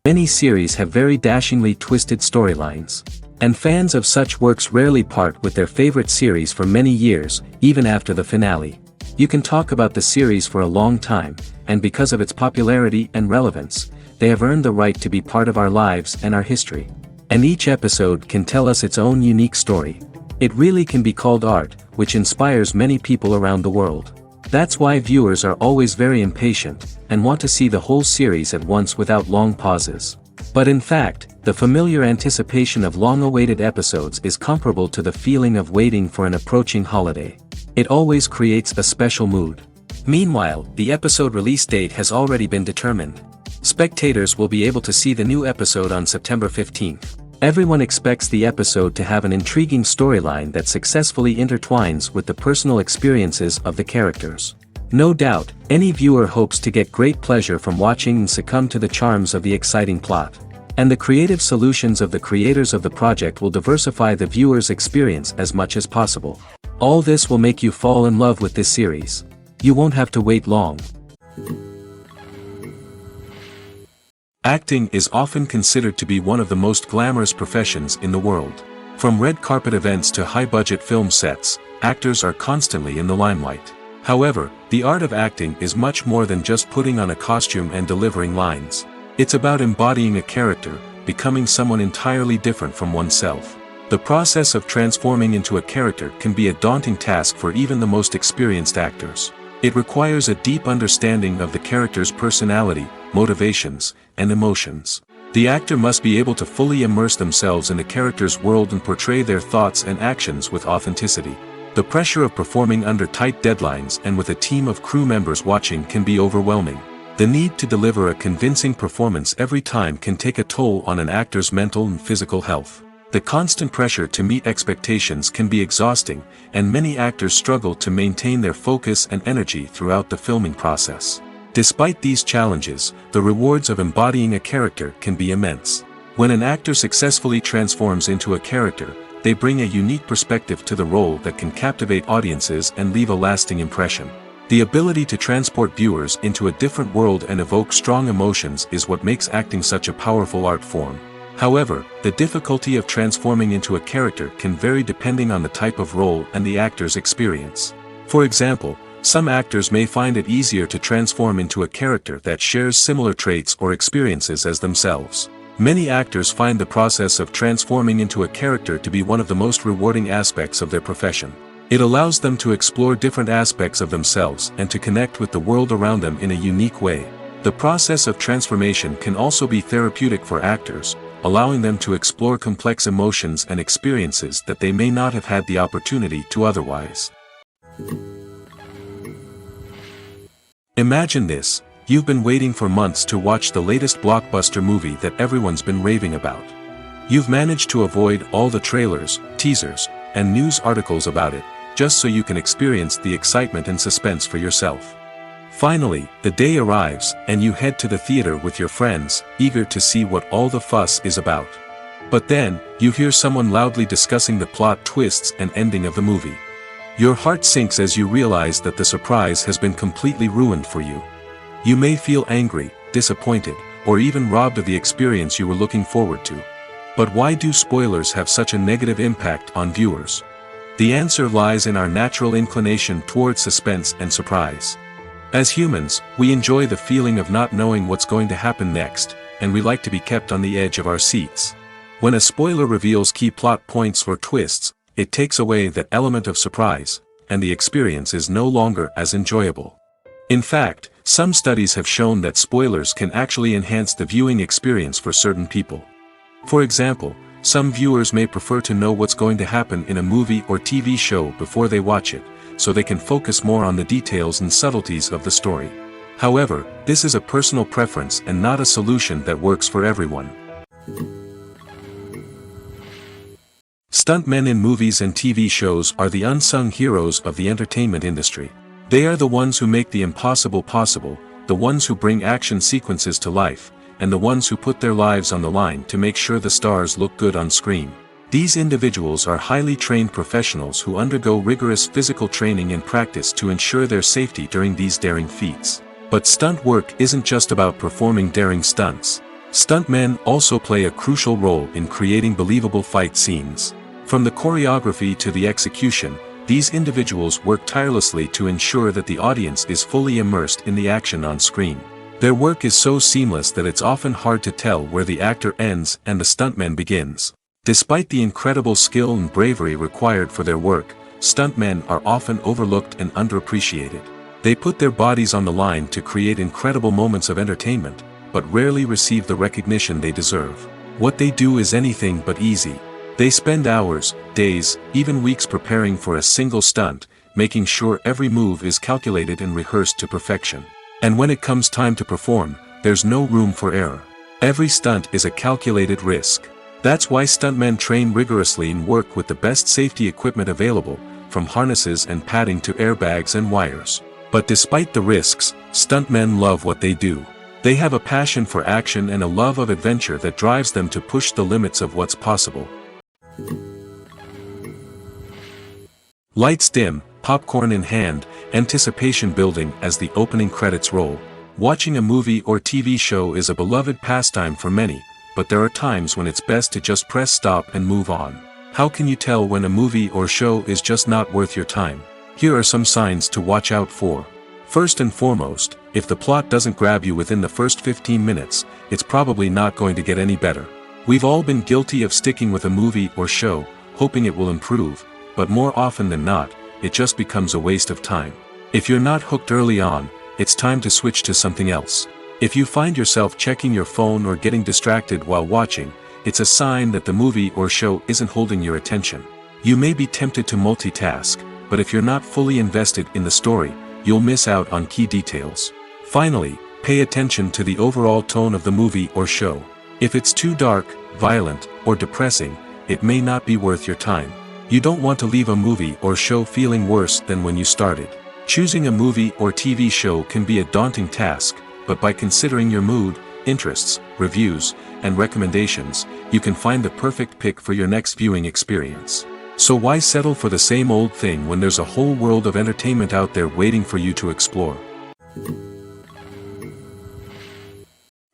Many series have very dashingly twisted storylines. And fans of such works rarely part with their favorite series for many years, even after the finale. You can talk about the series for a long time, and because of its popularity and relevance, they have earned the right to be part of our lives and our history. And each episode can tell us its own unique story. It really can be called art, which inspires many people around the world. That's why viewers are always very impatient, and want to see the whole series at once without long pauses. But in fact, the familiar anticipation of long-awaited episodes is comparable to the feeling of waiting for an approaching holiday. It always creates a special mood. Meanwhile, the episode release date has already been determined. Spectators will be able to see the new episode on September 15th. Everyone expects the episode to have an intriguing storyline that successfully intertwines with the personal experiences of the characters. No doubt, any viewer hopes to get great pleasure from watching and succumb to the charms of the exciting plot. And the creative solutions of the creators of the project will diversify the viewer's experience as much as possible. All this will make you fall in love with this series. You won't have to wait long. Acting is often considered to be one of the most glamorous professions in the world. From red carpet events to high-budget film sets, actors are constantly in the limelight. However, the art of acting is much more than just putting on a costume and delivering lines. It's about embodying a character, becoming someone entirely different from oneself. The process of transforming into a character can be a daunting task for even the most experienced actors. It requires a deep understanding of the character's personality, motivations, and emotions. The actor must be able to fully immerse themselves in the character's world and portray their thoughts and actions with authenticity. The pressure of performing under tight deadlines and with a team of crew members watching can be overwhelming. The need to deliver a convincing performance every time can take a toll on an actor's mental and physical health. The constant pressure to meet expectations can be exhausting, and many actors struggle to maintain their focus and energy throughout the filming process. Despite these challenges, the rewards of embodying a character can be immense. When an actor successfully transforms into a character, they bring a unique perspective to the role that can captivate audiences and leave a lasting impression. The ability to transport viewers into a different world and evoke strong emotions is what makes acting such a powerful art form. However, the difficulty of transforming into a character can vary depending on the type of role and the actor's experience. For example, some actors may find it easier to transform into a character that shares similar traits or experiences as themselves. Many actors find the process of transforming into a character to be one of the most rewarding aspects of their profession. It allows them to explore different aspects of themselves and to connect with the world around them in a unique way. The process of transformation can also be therapeutic for actors, allowing them to explore complex emotions and experiences that they may not have had the opportunity to otherwise. Imagine this: you've been waiting for months to watch the latest blockbuster movie that everyone's been raving about. You've managed to avoid all the trailers, teasers, and news articles about it, just so you can experience the excitement and suspense for yourself. Finally, the day arrives, and you head to the theater with your friends, eager to see what all the fuss is about. But then, you hear someone loudly discussing the plot twists and ending of the movie. Your heart sinks as you realize that the surprise has been completely ruined for you. You may feel angry, disappointed, or even robbed of the experience you were looking forward to. But why do spoilers have such a negative impact on viewers? The answer lies in our natural inclination towards suspense and surprise. As humans, we enjoy the feeling of not knowing what's going to happen next, and we like to be kept on the edge of our seats. When a spoiler reveals key plot points or twists, it takes away that element of surprise, and the experience is no longer as enjoyable. In fact, some studies have shown that spoilers can actually enhance the viewing experience for certain people. For example, some viewers may prefer to know what's going to happen in a movie or TV show before they watch it, so they can focus more on the details and subtleties of the story. However, this is a personal preference and not a solution that works for everyone. Stuntmen in movies and TV shows are the unsung heroes of the entertainment industry. They are the ones who make the impossible possible, the ones who bring action sequences to life, and the ones who put their lives on the line to make sure the stars look good on screen. These individuals are highly trained professionals who undergo rigorous physical training and practice to ensure their safety during these daring feats. But stunt work isn't just about performing daring stunts. Stuntmen also play a crucial role in creating believable fight scenes. From the choreography to the execution, these individuals work tirelessly to ensure that the audience is fully immersed in the action on screen. Their work is so seamless that it's often hard to tell where the actor ends and the stuntman begins. Despite the incredible skill and bravery required for their work, stuntmen are often overlooked and underappreciated. They put their bodies on the line to create incredible moments of entertainment, but rarely receive the recognition they deserve. What they do is anything but easy. They spend hours, days, even weeks preparing for a single stunt, making sure every move is calculated and rehearsed to perfection. And when it comes time to perform, there's no room for error. Every stunt is a calculated risk. That's why stuntmen train rigorously and work with the best safety equipment available, from harnesses and padding to airbags and wires. But despite the risks, stuntmen love what they do. They have a passion for action and a love of adventure that drives them to push the limits of what's possible. Lights dim, popcorn in hand, anticipation building as the opening credits roll. Watching a movie or TV show is a beloved pastime for many, but there are times when it's best to just press stop and move on. How can you tell when a movie or show is just not worth your time? Here are some signs to watch out for. First and foremost, if the plot doesn't grab you within the first 15 minutes, it's probably not going to get any better. We've all been guilty of sticking with a movie or show, hoping it will improve, but more often than not, it just becomes a waste of time. If you're not hooked early on, it's time to switch to something else. If you find yourself checking your phone or getting distracted while watching, it's a sign that the movie or show isn't holding your attention. You may be tempted to multitask, but if you're not fully invested in the story, you'll miss out on key details. Finally, pay attention to the overall tone of the movie or show. If it's too dark, violent, or depressing, it may not be worth your time. You don't want to leave a movie or show feeling worse than when you started. Choosing a movie or TV show can be a daunting task, but by considering your mood, interests, reviews, and recommendations, you can find the perfect pick for your next viewing experience. So why settle for the same old thing when there's a whole world of entertainment out there waiting for you to explore?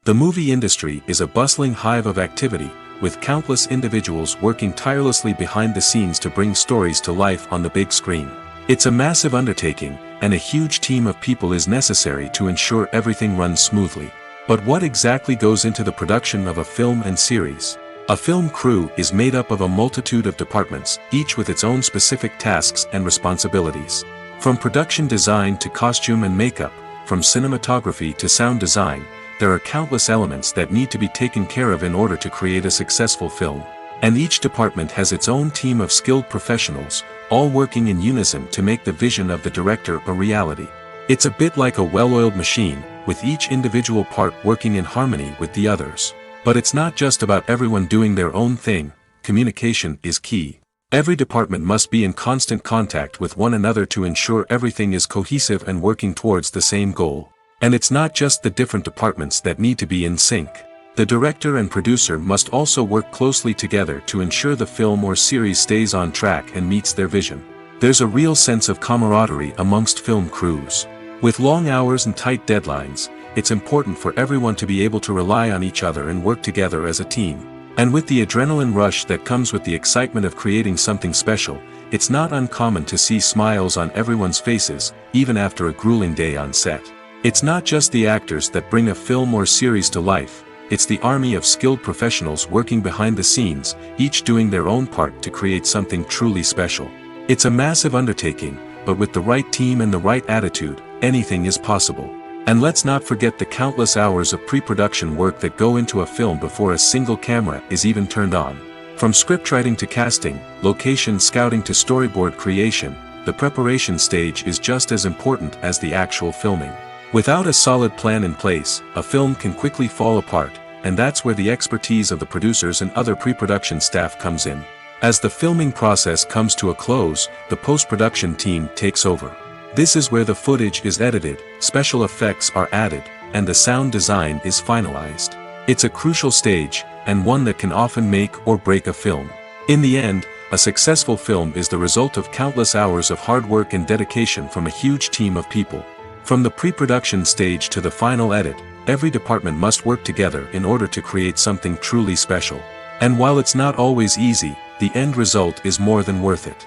The movie industry is a bustling hive of activity, with countless individuals working tirelessly behind the scenes to bring stories to life on the big screen. It's a massive undertaking, and a huge team of people is necessary to ensure everything runs smoothly. But what exactly goes into the production of a film and series? A film crew is made up of a multitude of departments, each with its own specific tasks and responsibilities. From production design to costume and makeup, from cinematography to sound design, there are countless elements that need to be taken care of in order to create a successful film. And each department has its own team of skilled professionals, all working in unison to make the vision of the director a reality. It's a bit like a well-oiled machine, with each individual part working in harmony with the others. But it's not just about everyone doing their own thing. Communication is key. Every department must be in constant contact with one another to ensure everything is cohesive and working towards the same goal. And it's not just the different departments that need to be in sync. The director and producer must also work closely together to ensure the film or series stays on track and meets their vision. There's a real sense of camaraderie amongst film crews. With long hours and tight deadlines, it's important for everyone to be able to rely on each other and work together as a team. And with the adrenaline rush that comes with the excitement of creating something special, it's not uncommon to see smiles on everyone's faces, even after a grueling day on set. It's not just the actors that bring a film or series to life. it's the army of skilled professionals working behind the scenes, each doing their own part to create something truly special. It's a massive undertaking, but with the right team and the right attitude, anything is possible. And let's not forget the countless hours of pre-production work that go into a film before a single camera is even turned on. From scriptwriting to casting, location scouting to storyboard creation, the preparation stage is just as important as the actual filming. Without a solid plan in place, a film can quickly fall apart, and that's where the expertise of the producers and other pre-production staff comes in. As the filming process comes to a close, the post-production team takes over. This is where the footage is edited, special effects are added, and the sound design is finalized. It's a crucial stage, and one that can often make or break a film. In the end, a successful film is the result of countless hours of hard work and dedication from a huge team of people. From the pre-production stage to the final edit, every department must work together in order to create something truly special. And while it's not always easy, the end result is more than worth it.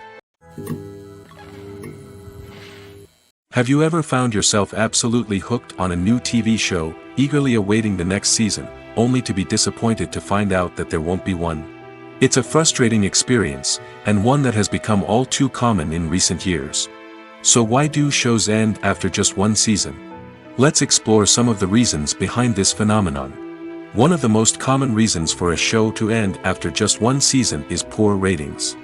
Have you ever found yourself absolutely hooked on a new TV show, eagerly awaiting the next season, only to be disappointed to find out that there won't be one? It's a frustrating experience, and one that has become all too common in recent years. So why do shows end after just one season? Let's explore some of the reasons behind this phenomenon. One of the most common reasons for a show to end after just one season is poor ratings.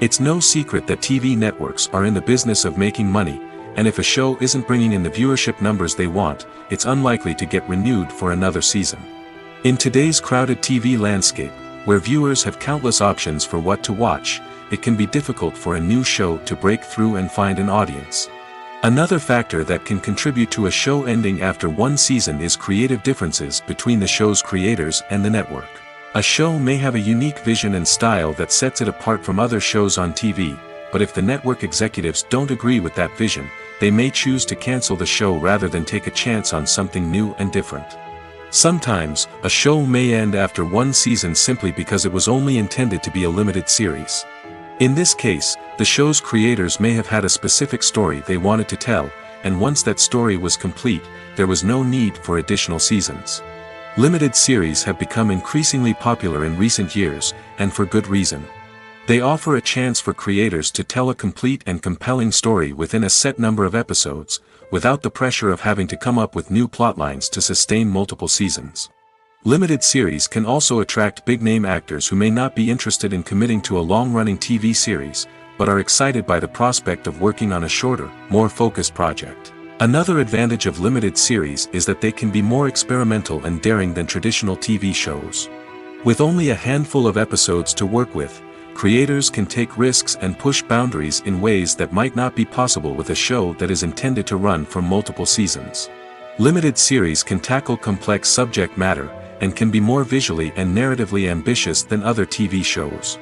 It's no secret that TV networks are in the business of making money, and if a show isn't bringing in the viewership numbers they want, it's unlikely to get renewed for another season. In today's crowded TV landscape, where viewers have countless options for what to watch, it can be difficult for a new show to break through and find an audience. Another factor that can contribute to a show ending after one season is creative differences between the show's creators and the network. A show may have a unique vision and style that sets it apart from other shows on TV, but if the network executives don't agree with that vision, they may choose to cancel the show rather than take a chance on something new and different. Sometimes, a show may end after one season simply because it was only intended to be a limited series. In this case, the show's creators may have had a specific story they wanted to tell, and once that story was complete, there was no need for additional seasons. Limited series have become increasingly popular in recent years, and for good reason. They offer a chance for creators to tell a complete and compelling story within a set number of episodes, without the pressure of having to come up with new plotlines to sustain multiple seasons. Limited series can also attract big-name actors who may not be interested in committing to a long-running TV series, but are excited by the prospect of working on a shorter, more focused project. Another advantage of limited series is that they can be more experimental and daring than traditional TV shows. With only a handful of episodes to work with, creators can take risks and push boundaries in ways that might not be possible with a show that is intended to run for multiple seasons. Limited series can tackle complex subject matter, and can be more visually and narratively ambitious than other TV shows.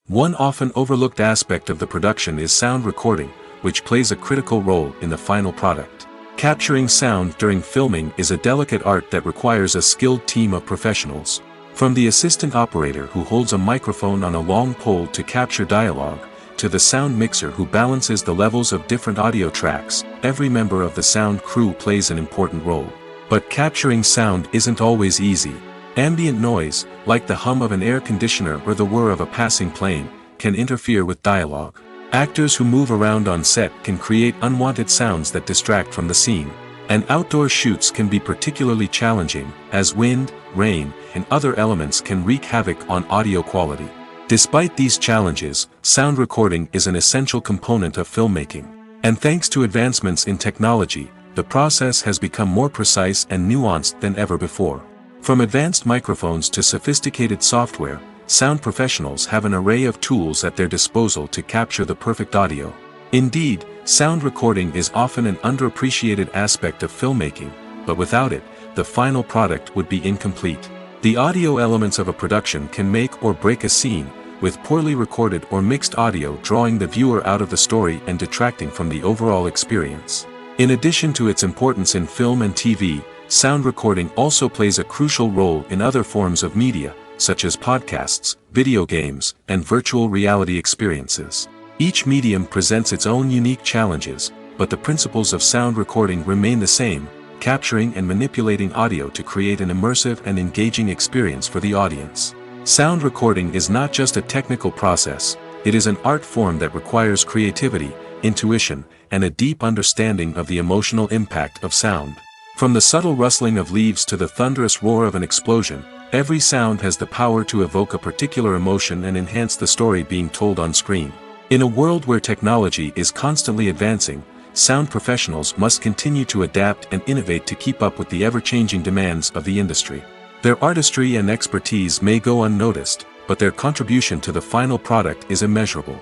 One often overlooked aspect of the production is sound recording, which plays a critical role in the final product. Capturing sound during filming is a delicate art that requires a skilled team of professionals. From the assistant operator who holds a microphone on a long pole to capture dialogue, to the sound mixer who balances the levels of different audio tracks, every member of the sound crew plays an important role. But capturing sound isn't always easy. Ambient noise, like the hum of an air conditioner or the whir of a passing plane, can interfere with dialogue. Actors who move around on set can create unwanted sounds that distract from the scene. And outdoor shoots can be particularly challenging, as wind, rain, and other elements can wreak havoc on audio quality. Despite these challenges, sound recording is an essential component of filmmaking. And thanks to advancements in technology, the process has become more precise and nuanced than ever before. From advanced microphones to sophisticated software, sound professionals have an array of tools at their disposal to capture the perfect audio. Indeed, sound recording is often an underappreciated aspect of filmmaking, but without it, the final product would be incomplete. The audio elements of a production can make or break a scene, with poorly recorded or mixed audio drawing the viewer out of the story and detracting from the overall experience. In addition to its importance in film and TV, sound recording also plays a crucial role in other forms of media, such as podcasts, video games, and virtual reality experiences. Each medium presents its own unique challenges, but the principles of sound recording remain the same: capturing and manipulating audio to create an immersive and engaging experience for the audience. Sound recording is not just a technical process, it is an art form that requires creativity, intuition, and a deep understanding of the emotional impact of sound. From the subtle rustling of leaves to the thunderous roar of an explosion, every sound has the power to evoke a particular emotion and enhance the story being told on screen. In a world where technology is constantly advancing, sound professionals must continue to adapt and innovate to keep up with the ever-changing demands of the industry. Their artistry and expertise may go unnoticed, but their contribution to the final product is immeasurable.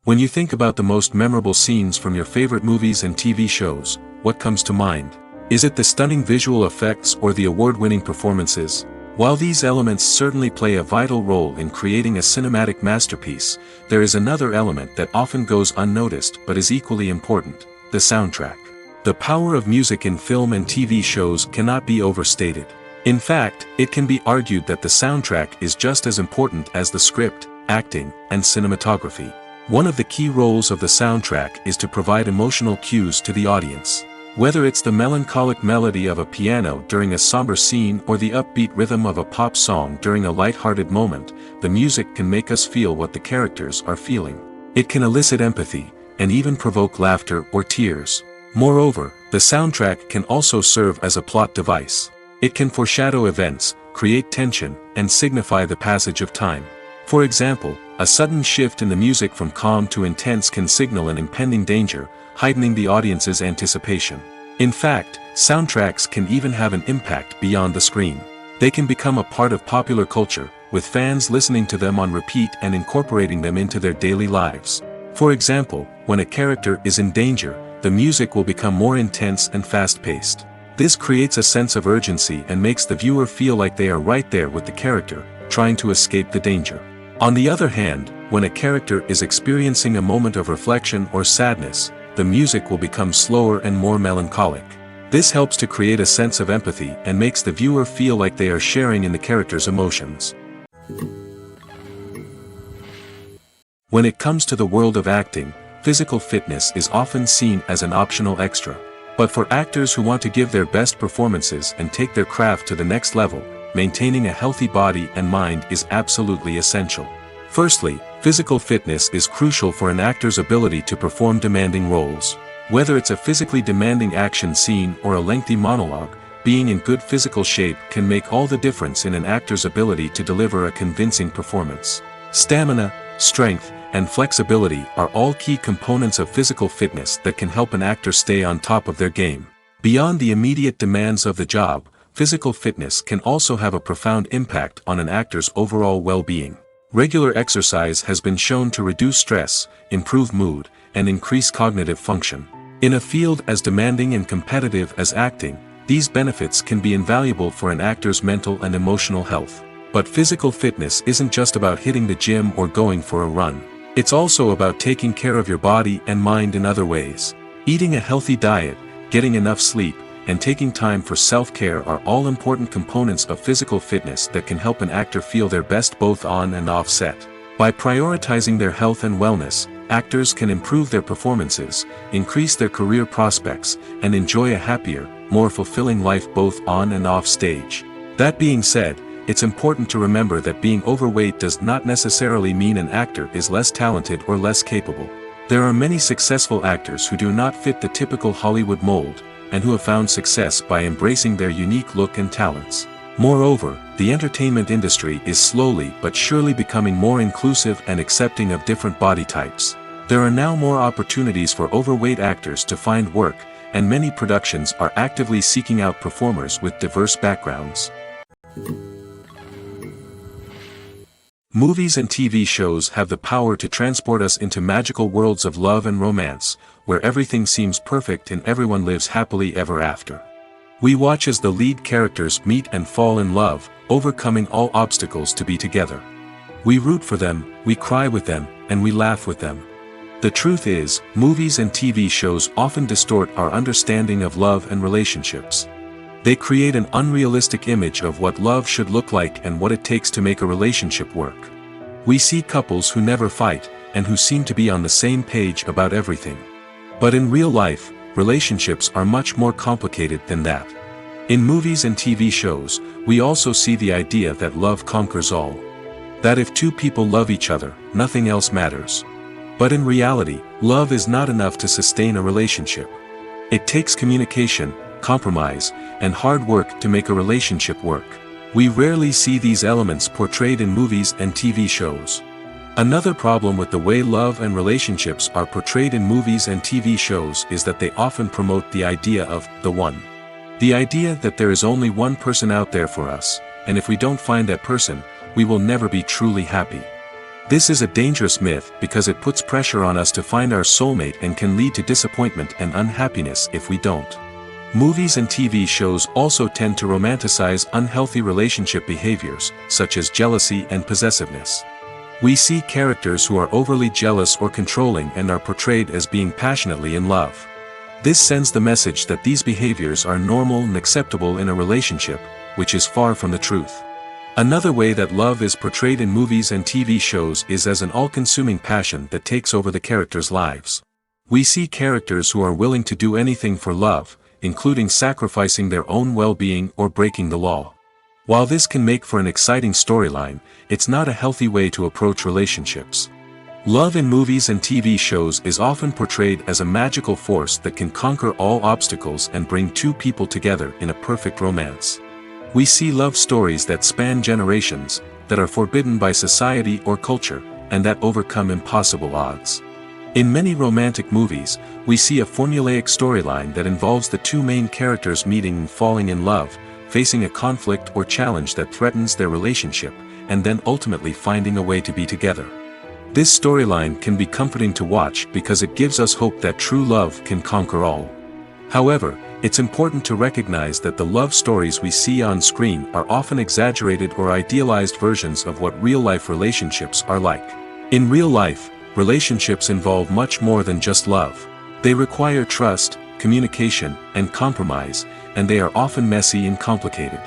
When you think about the most memorable scenes from your favorite movies and TV shows, what comes to mind? Is it the stunning visual effects or the award-winning performances? While these elements certainly play a vital role in creating a cinematic masterpiece, there is another element that often goes unnoticed but is equally important: the soundtrack. The power of music in film and TV shows cannot be overstated. In fact, it can be argued that the soundtrack is just as important as the script, acting, and cinematography. One of the key roles of the soundtrack is to provide emotional cues to the audience. Whether it's the melancholic melody of a piano during a somber scene or the upbeat rhythm of a pop song during a light-hearted moment, the music can make us feel what the characters are feeling. It can elicit empathy, and even provoke laughter or tears. Moreover, the soundtrack can also serve as a plot device. It can foreshadow events, create tension, and signify the passage of time. For example, a sudden shift in the music from calm to intense can signal an impending danger, heightening the audience's anticipation. In fact, soundtracks can even have an impact beyond the screen. They can become a part of popular culture, with fans listening to them on repeat and incorporating them into their daily lives. For example, when a character is in danger, the music will become more intense and fast-paced. This creates a sense of urgency and makes the viewer feel like they are right there with the character, trying to escape the danger. On the other hand, when a character is experiencing a moment of reflection or sadness, the music will become slower and more melancholic. This helps to create a sense of empathy and makes the viewer feel like they are sharing in the character's emotions. When it comes to the world of acting, physical fitness is often seen as an optional extra. But for actors who want to give their best performances and take their craft to the next level, maintaining a healthy body and mind is absolutely essential. Firstly, physical fitness is crucial for an actor's ability to perform demanding roles. Whether it's a physically demanding action scene or a lengthy monologue, being in good physical shape can make all the difference in an actor's ability to deliver a convincing performance. Stamina, strength, and flexibility are all key components of physical fitness that can help an actor stay on top of their game. Beyond the immediate demands of the job, physical fitness can also have a profound impact on an actor's overall well-being. Regular exercise has been shown to reduce stress, improve mood, and increase cognitive function. In a field as demanding and competitive as acting, these benefits can be invaluable for an actor's mental and emotional health. But physical fitness isn't just about hitting the gym or going for a run. It's also about taking care of your body and mind in other ways. Eating a healthy diet, getting enough sleep, and taking time for self-care are all important components of physical fitness that can help an actor feel their best both on and off set. By prioritizing their health and wellness, actors can improve their performances, increase their career prospects, and enjoy a happier, more fulfilling life both on and off stage. That being said, it's important to remember that being overweight does not necessarily mean an actor is less talented or less capable. There are many successful actors who do not fit the typical Hollywood mold, and who have found success by embracing their unique look and talents. Moreover, the entertainment industry is slowly but surely becoming more inclusive and accepting of different body types. There are now more opportunities for overweight actors to find work, and many productions are actively seeking out performers with diverse backgrounds. Movies and TV shows have the power to transport us into magical worlds of love and romance, where everything seems perfect and everyone lives happily ever after. We watch as the lead characters meet and fall in love, overcoming all obstacles to be together. We root for them, we cry with them, and we laugh with them. The truth is, movies and TV shows often distort our understanding of love and relationships. They create an unrealistic image of what love should look like and what it takes to make a relationship work. We see couples who never fight, and who seem to be on the same page about everything. But in real life, relationships are much more complicated than that. In movies and TV shows, we also see the idea that love conquers all. That if two people love each other, nothing else matters. But in reality, love is not enough to sustain a relationship. It takes communication, compromise, and hard work to make a relationship work. We rarely see these elements portrayed in movies and TV shows. Another problem with the way love and relationships are portrayed in movies and TV shows is that they often promote the idea of the one. The idea that there is only one person out there for us, and if we don't find that person, we will never be truly happy. This is a dangerous myth because it puts pressure on us to find our soulmate and can lead to disappointment and unhappiness if we don't. Movies and TV shows also tend to romanticize unhealthy relationship behaviors, such as jealousy and possessiveness. We see characters who are overly jealous or controlling and are portrayed as being passionately in love. This sends the message that these behaviors are normal and acceptable in a relationship, which is far from the truth. Another way that love is portrayed in movies and TV shows is as an all-consuming passion that takes over the characters' lives. We see characters who are willing to do anything for love, including sacrificing their own well-being or breaking the law. While this can make for an exciting storyline, it's not a healthy way to approach relationships. Love in movies and TV shows is often portrayed as a magical force that can conquer all obstacles and bring two people together in a perfect romance. We see love stories that span generations, that are forbidden by society or culture, and that overcome impossible odds. In many romantic movies, we see a formulaic storyline that involves the two main characters meeting and falling in love, facing a conflict or challenge that threatens their relationship, and then ultimately finding a way to be together. This storyline can be comforting to watch because it gives us hope that true love can conquer all. However, it's important to recognize that the love stories we see on screen are often exaggerated or idealized versions of what real-life relationships are like. In real life, relationships involve much more than just love. They require trust, communication, and compromise, and they are often messy and complicated.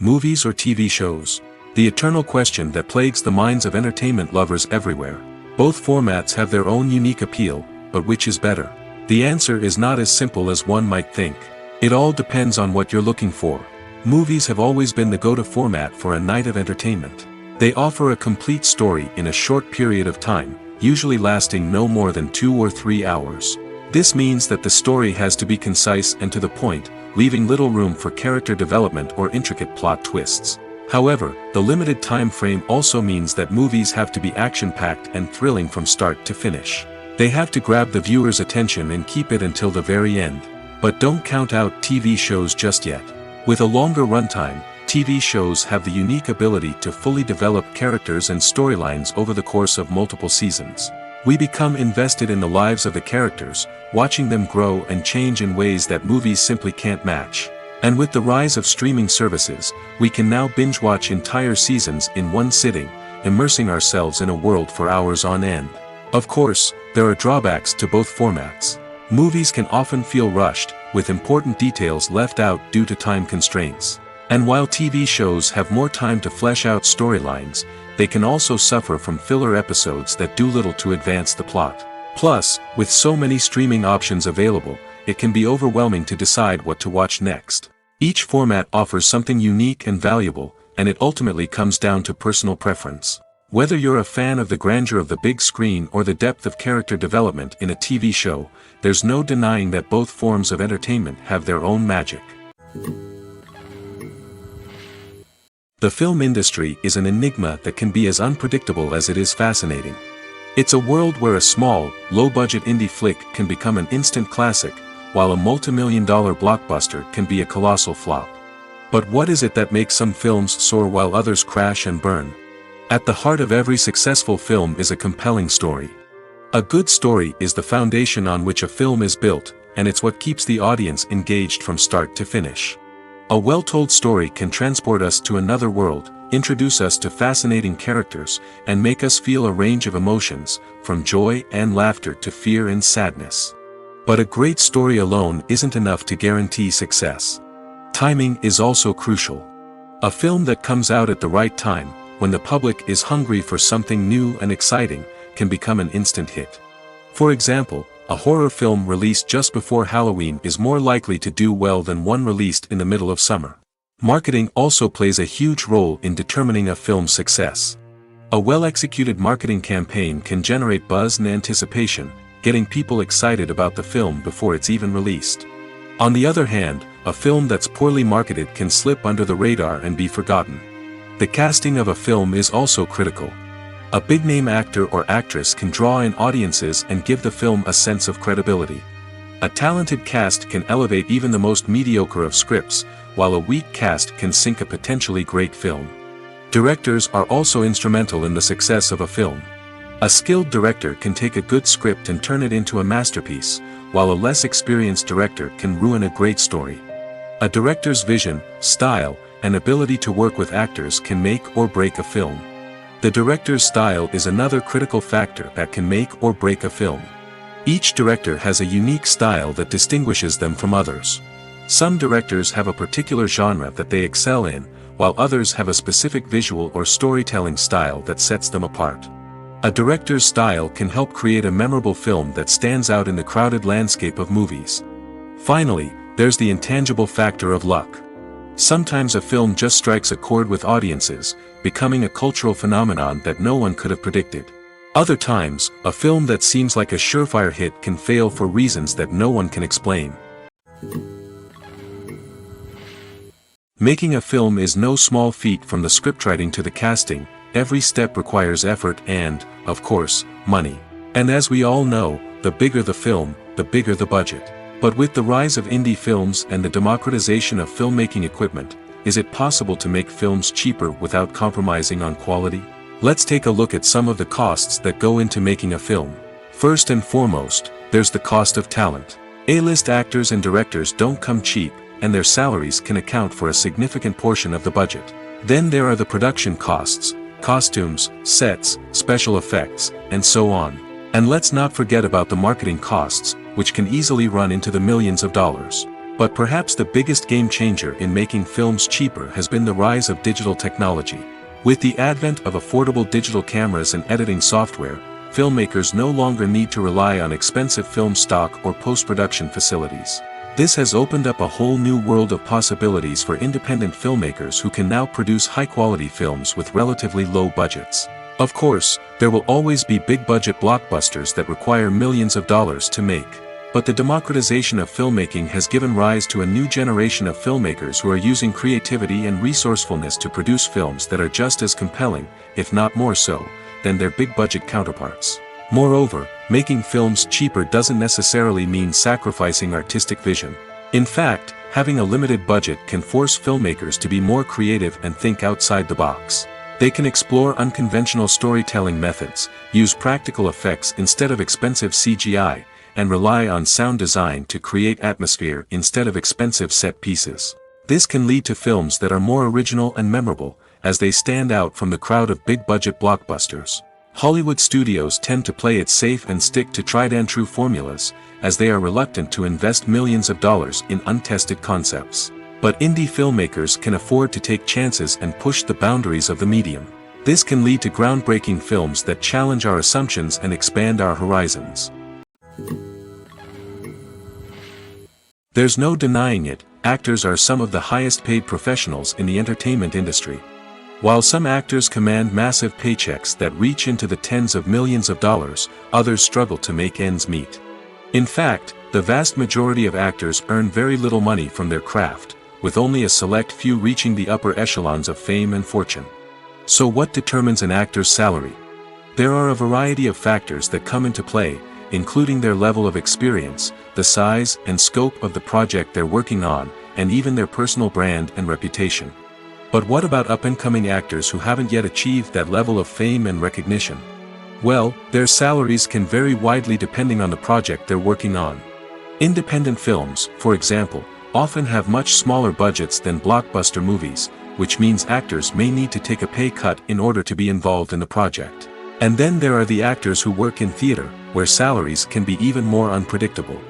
Movies or TV shows? The eternal question that plagues the minds of entertainment lovers everywhere. Both formats have their own unique appeal, but which is better? The answer is not as simple as one might think. It all depends on what you're looking for. Movies have always been the go-to format for a night of entertainment. They offer a complete story in a short period of time, usually lasting no more than 2 or 3 hours. This means that the story has to be concise and to the point, leaving little room for character development or intricate plot twists. However, the limited time frame also means that movies have to be action-packed and thrilling from start to finish. They have to grab the viewer's attention and keep it until the very end. But don't count out TV shows just yet. With a longer runtime, TV shows have the unique ability to fully develop characters and storylines over the course of multiple seasons. We become invested in the lives of the characters, watching them grow and change in ways that movies simply can't match. And with the rise of streaming services, we can now binge-watch entire seasons in one sitting, immersing ourselves in a world for hours on end. Of course, there are drawbacks to both formats. Movies can often feel rushed, with important details left out due to time constraints. And while TV shows have more time to flesh out storylines, they can also suffer from filler episodes that do little to advance the plot. Plus, with so many streaming options available, it can be overwhelming to decide what to watch next. Each format offers something unique and valuable, and it ultimately comes down to personal preference. Whether you're a fan of the grandeur of the big screen or the depth of character development in a TV show, there's no denying that both forms of entertainment have their own magic. The film industry is an enigma that can be as unpredictable as it is fascinating. It's a world where a small, low-budget indie flick can become an instant classic, while a multi-million-dollar blockbuster can be a colossal flop. But what is it that makes some films soar while others crash and burn? At the heart of every successful film is a compelling story. A good story is the foundation on which a film is built, and it's what keeps the audience engaged from start to finish. A well-told story can transport us to another world, introduce us to fascinating characters, and make us feel a range of emotions, from joy and laughter to fear and sadness. But a great story alone isn't enough to guarantee success. Timing is also crucial. A film that comes out at the right time, when the public is hungry for something new and exciting, can become an instant hit. For example, a horror film released just before Halloween is more likely to do well than one released in the middle of summer. Marketing also plays a huge role in determining a film's success. A well-executed marketing campaign can generate buzz and anticipation, getting people excited about the film before it's even released. On the other hand, a film that's poorly marketed can slip under the radar and be forgotten. The casting of a film is also critical. A big-name actor or actress can draw in audiences and give the film a sense of credibility. A talented cast can elevate even the most mediocre of scripts, while a weak cast can sink a potentially great film. Directors are also instrumental in the success of a film. A skilled director can take a good script and turn it into a masterpiece, while a less experienced director can ruin a great story. A director's vision, style, and ability to work with actors can make or break a film. The director's style is another critical factor that can make or break a film. Each director has a unique style that distinguishes them from others. Some directors have a particular genre that they excel in, while others have a specific visual or storytelling style that sets them apart. A director's style can help create a memorable film that stands out in the crowded landscape of movies. Finally, there's the intangible factor of luck. Sometimes a film just strikes a chord with audiences, becoming a cultural phenomenon that no one could have predicted. Other times, a film that seems like a surefire hit can fail for reasons that no one can explain. Making a film is no small feat. From the scriptwriting to the casting, every step requires effort and, of course, money. And as we all know, the bigger the film, the bigger the budget. But with the rise of indie films and the democratization of filmmaking equipment, is it possible to make films cheaper without compromising on quality? Let's take a look at some of the costs that go into making a film. First and foremost, there's the cost of talent. A-list actors and directors don't come cheap, and their salaries can account for a significant portion of the budget. Then there are the production costs, costumes, sets, special effects, and so on. And let's not forget about the marketing costs, which can easily run into the millions of dollars. But perhaps the biggest game changer in making films cheaper has been the rise of digital technology. With the advent of affordable digital cameras and editing software, filmmakers no longer need to rely on expensive film stock or post-production facilities. This has opened up a whole new world of possibilities for independent filmmakers who can now produce high-quality films with relatively low budgets. Of course, there will always be big-budget blockbusters that require millions of dollars to make. But the democratization of filmmaking has given rise to a new generation of filmmakers who are using creativity and resourcefulness to produce films that are just as compelling, if not more so, than their big-budget counterparts. Moreover, making films cheaper doesn't necessarily mean sacrificing artistic vision. In fact, having a limited budget can force filmmakers to be more creative and think outside the box. They can explore unconventional storytelling methods, use practical effects instead of expensive CGI, and rely on sound design to create atmosphere instead of expensive set pieces. This can lead to films that are more original and memorable, as they stand out from the crowd of big-budget blockbusters. Hollywood studios tend to play it safe and stick to tried-and-true formulas, as they are reluctant to invest millions of dollars in untested concepts. But indie filmmakers can afford to take chances and push the boundaries of the medium. This can lead to groundbreaking films that challenge our assumptions and expand our horizons. There's no denying it, actors are some of the highest-paid professionals in the entertainment industry. While some actors command massive paychecks that reach into the tens of millions of dollars, others struggle to make ends meet. In fact, the vast majority of actors earn very little money from their craft, with only a select few reaching the upper echelons of fame and fortune. So what determines an actor's salary? There are a variety of factors that come into play, including their level of experience, the size and scope of the project they're working on, and even their personal brand and reputation. But what about up-and-coming actors who haven't yet achieved that level of fame and recognition? Well, their salaries can vary widely depending on the project they're working on. Independent films, for example, often have much smaller budgets than blockbuster movies, which means actors may need to take a pay cut in order to be involved in the project. And then there are the actors who work in theater, where salaries can be even more unpredictable.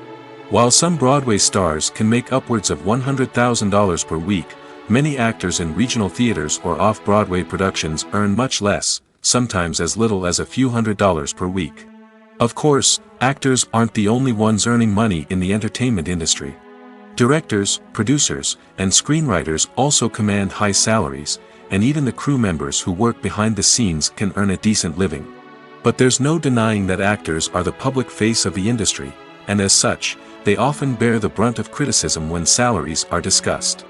While some Broadway stars can make upwards of $100,000 per week, many actors in regional theaters or off-Broadway productions earn much less, sometimes as little as a few $100s per week. Of course, actors aren't the only ones earning money in the entertainment industry. Directors, producers, and screenwriters also command high salaries, and even the crew members who work behind the scenes can earn a decent living. But there's no denying that actors are the public face of the industry, and as such, they often bear the brunt of criticism when salaries are discussed.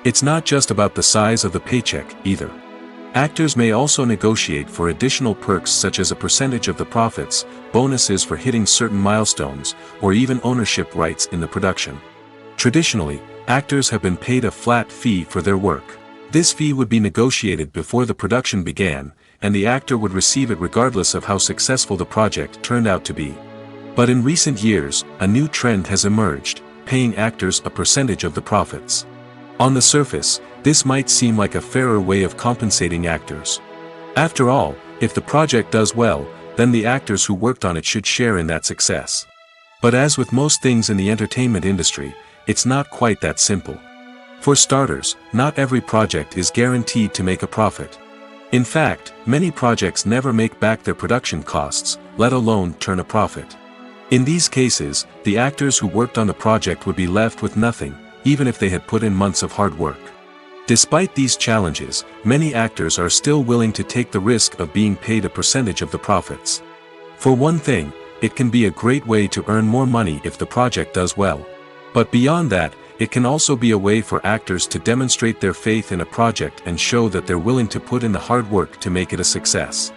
It's not just about the size of the paycheck, either. Actors may also negotiate for additional perks such as a percentage of the profits, bonuses for hitting certain milestones, or even ownership rights in the production. Traditionally, actors have been paid a flat fee for their work. This fee would be negotiated before the production began, and the actor would receive it regardless of how successful the project turned out to be. But in recent years, a new trend has emerged, paying actors a percentage of the profits. On the surface, this might seem like a fairer way of compensating actors. After all, if the project does well, then the actors who worked on it should share in that success. But as with most things in the entertainment industry, it's not quite that simple. For starters, not every project is guaranteed to make a profit. In fact, many projects never make back their production costs, let alone turn a profit. In these cases, the actors who worked on the project would be left with nothing, even if they had put in months of hard work. Despite these challenges, many actors are still willing to take the risk of being paid a percentage of the profits. For one thing, it can be a great way to earn more money if the project does well. But beyond that, it can also be a way for actors to demonstrate their faith in a project and show that they're willing to put in the hard work to make it a success.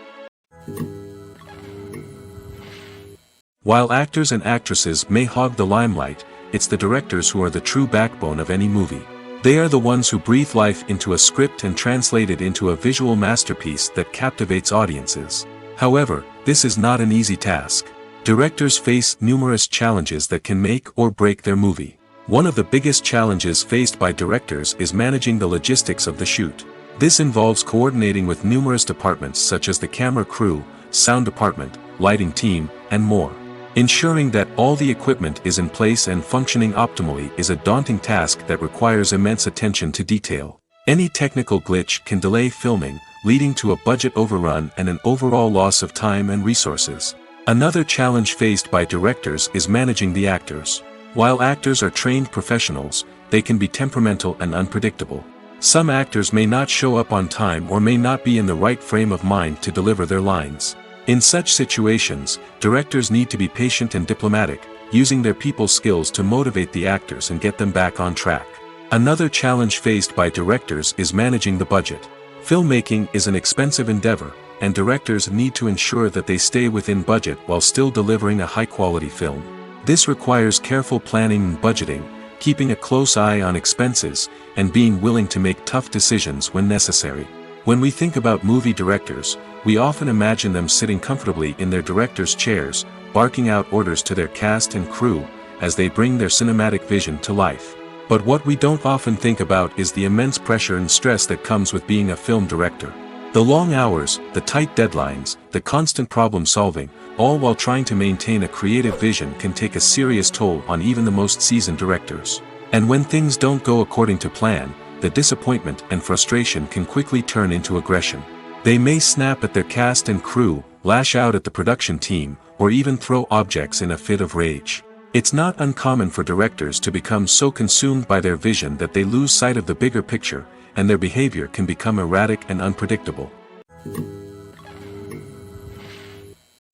While actors and actresses may hog the limelight, it's the directors who are the true backbone of any movie. They are the ones who breathe life into a script and translate it into a visual masterpiece that captivates audiences. However, this is not an easy task. Directors face numerous challenges that can make or break their movie. One of the biggest challenges faced by directors is managing the logistics of the shoot. This involves coordinating with numerous departments such as the camera crew, sound department, lighting team, and more. Ensuring that all the equipment is in place and functioning optimally is a daunting task that requires immense attention to detail. Any technical glitch can delay filming, leading to a budget overrun and an overall loss of time and resources. Another challenge faced by directors is managing the actors. While actors are trained professionals, they can be temperamental and unpredictable. Some actors may not show up on time or may not be in the right frame of mind to deliver their lines. In such situations, directors need to be patient and diplomatic, using their people skills to motivate the actors and get them back on track. Another challenge faced by directors is managing the budget. Filmmaking is an expensive endeavor, and directors need to ensure that they stay within budget while still delivering a high-quality film. This requires careful planning and budgeting, keeping a close eye on expenses, and being willing to make tough decisions when necessary. When we think about movie directors, we often imagine them sitting comfortably in their director's chairs, barking out orders to their cast and crew, as they bring their cinematic vision to life. But what we don't often think about is the immense pressure and stress that comes with being a film director. The long hours, the tight deadlines, the constant problem solving, all while trying to maintain a creative vision can take a serious toll on even the most seasoned directors. And when things don't go according to plan, the disappointment and frustration can quickly turn into aggression. They may snap at their cast and crew, lash out at the production team, or even throw objects in a fit of rage. It's not uncommon for directors to become so consumed by their vision that they lose sight of the bigger picture, and their behavior can become erratic and unpredictable.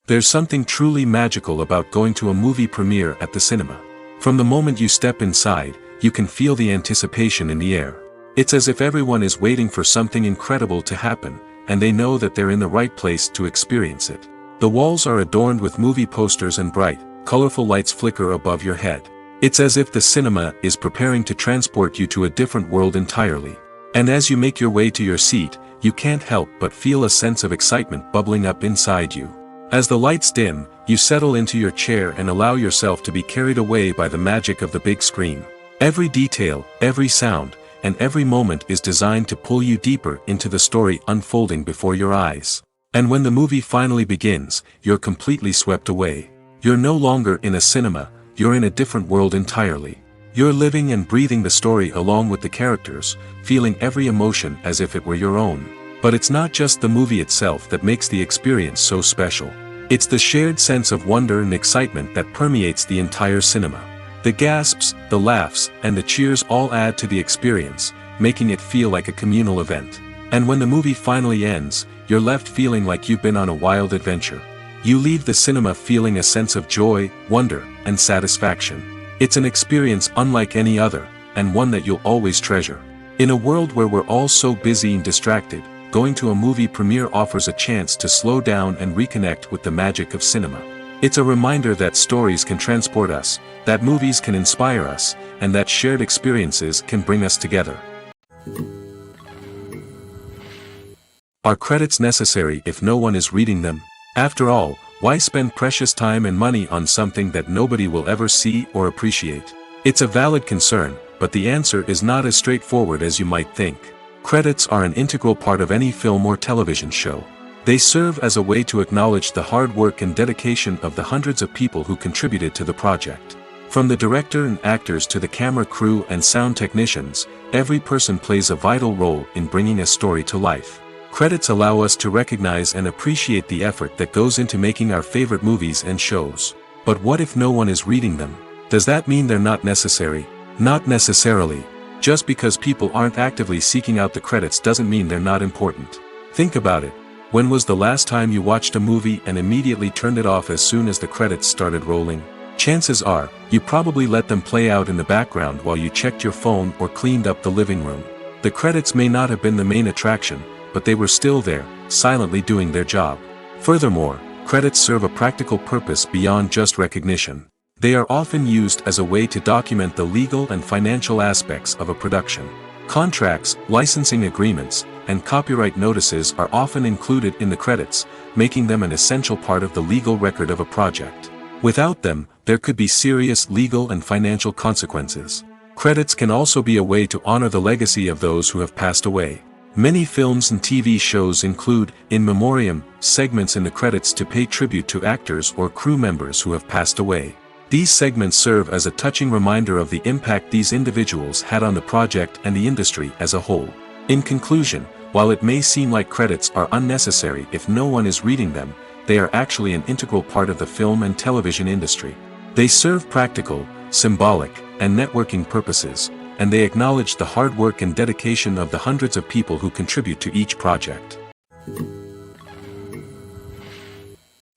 There's something truly magical about going to a movie premiere at the cinema. From the moment you step inside, you can feel the anticipation in the air. It's as if everyone is waiting for something incredible to happen, and they know that they're in the right place to experience it. The walls are adorned with movie posters and bright, colorful lights flicker above your head. It's as if the cinema is preparing to transport you to a different world entirely. And as you make your way to your seat, you can't help but feel a sense of excitement bubbling up inside you. As the lights dim, you settle into your chair and allow yourself to be carried away by the magic of the big screen. Every detail, every sound, and every moment is designed to pull you deeper into the story unfolding before your eyes. And when the movie finally begins, you're completely swept away. You're no longer in a cinema, you're in a different world entirely. You're living and breathing the story along with the characters, feeling every emotion as if it were your own. But it's not just the movie itself that makes the experience so special. It's the shared sense of wonder and excitement that permeates the entire cinema. The gasps, the laughs, and the cheers all add to the experience, making it feel like a communal event. And when the movie finally ends, you're left feeling like you've been on a wild adventure. You leave the cinema feeling a sense of joy, wonder, and satisfaction. It's an experience unlike any other, and one that you'll always treasure. In a world where we're all so busy and distracted, going to a movie premiere offers a chance to slow down and reconnect with the magic of cinema. It's a reminder that stories can transport us, that movies can inspire us, and that shared experiences can bring us together. Are credits necessary if no one is reading them? After all, why spend precious time and money on something that nobody will ever see or appreciate? It's a valid concern, but the answer is not as straightforward as you might think. Credits are an integral part of any film or television show. They serve as a way to acknowledge the hard work and dedication of the hundreds of people who contributed to the project. From the director and actors to the camera crew and sound technicians, every person plays a vital role in bringing a story to life. Credits allow us to recognize and appreciate the effort that goes into making our favorite movies and shows. But what if no one is reading them? Does that mean they're not necessary? Not necessarily. Just because people aren't actively seeking out the credits doesn't mean they're not important. Think about it. When was the last time you watched a movie and immediately turned it off as soon as the credits started rolling? Chances are, you probably let them play out in the background while you checked your phone or cleaned up the living room. The credits may not have been the main attraction, but they were still there, silently doing their job. Furthermore, credits serve a practical purpose beyond just recognition. They are often used as a way to document the legal and financial aspects of a production. Contracts, licensing agreements, and copyright notices are often included in the credits, making them an essential part of the legal record of a project. Without them, there could be serious legal and financial consequences. Credits can also be a way to honor the legacy of those who have passed away. Many films and TV shows include, in memoriam, segments in the credits to pay tribute to actors or crew members who have passed away. These segments serve as a touching reminder of the impact these individuals had on the project and the industry as a whole. In conclusion, while it may seem like credits are unnecessary if no one is reading them, they are actually an integral part of the film and television industry. They serve practical, symbolic, and networking purposes, and they acknowledge the hard work and dedication of the hundreds of people who contribute to each project.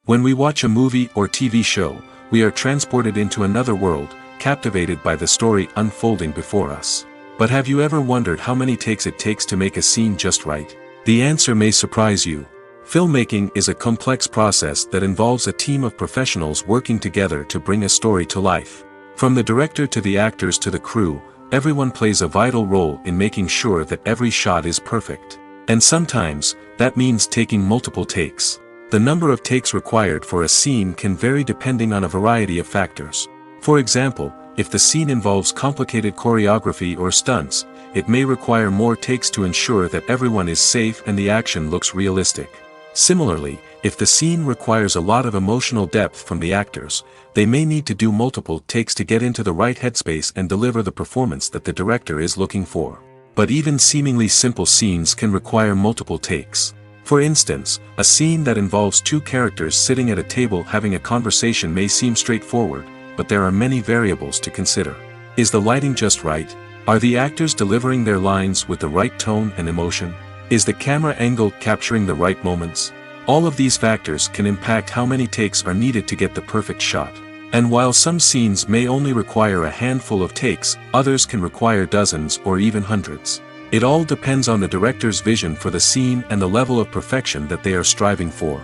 When we watch a movie or TV show, we are transported into another world, captivated by the story unfolding before us. But have you ever wondered how many takes it takes to make a scene just right? The answer may surprise you. Filmmaking is a complex process that involves a team of professionals working together to bring a story to life. From the director to the actors to the crew, everyone plays a vital role in making sure that every shot is perfect. And sometimes, that means taking multiple takes. The number of takes required for a scene can vary depending on a variety of factors. For example, if the scene involves complicated choreography or stunts, it may require more takes to ensure that everyone is safe and the action looks realistic. Similarly, if the scene requires a lot of emotional depth from the actors, they may need to do multiple takes to get into the right headspace and deliver the performance that the director is looking for. But even seemingly simple scenes can require multiple takes. For instance, a scene that involves two characters sitting at a table having a conversation may seem straightforward, but there are many variables to consider. Is the lighting just right? Are the actors delivering their lines with the right tone and emotion? Is the camera angle capturing the right moments? All of these factors can impact how many takes are needed to get the perfect shot. And while some scenes may only require a handful of takes, others can require dozens or even hundreds. It all depends on the director's vision for the scene and the level of perfection that they are striving for.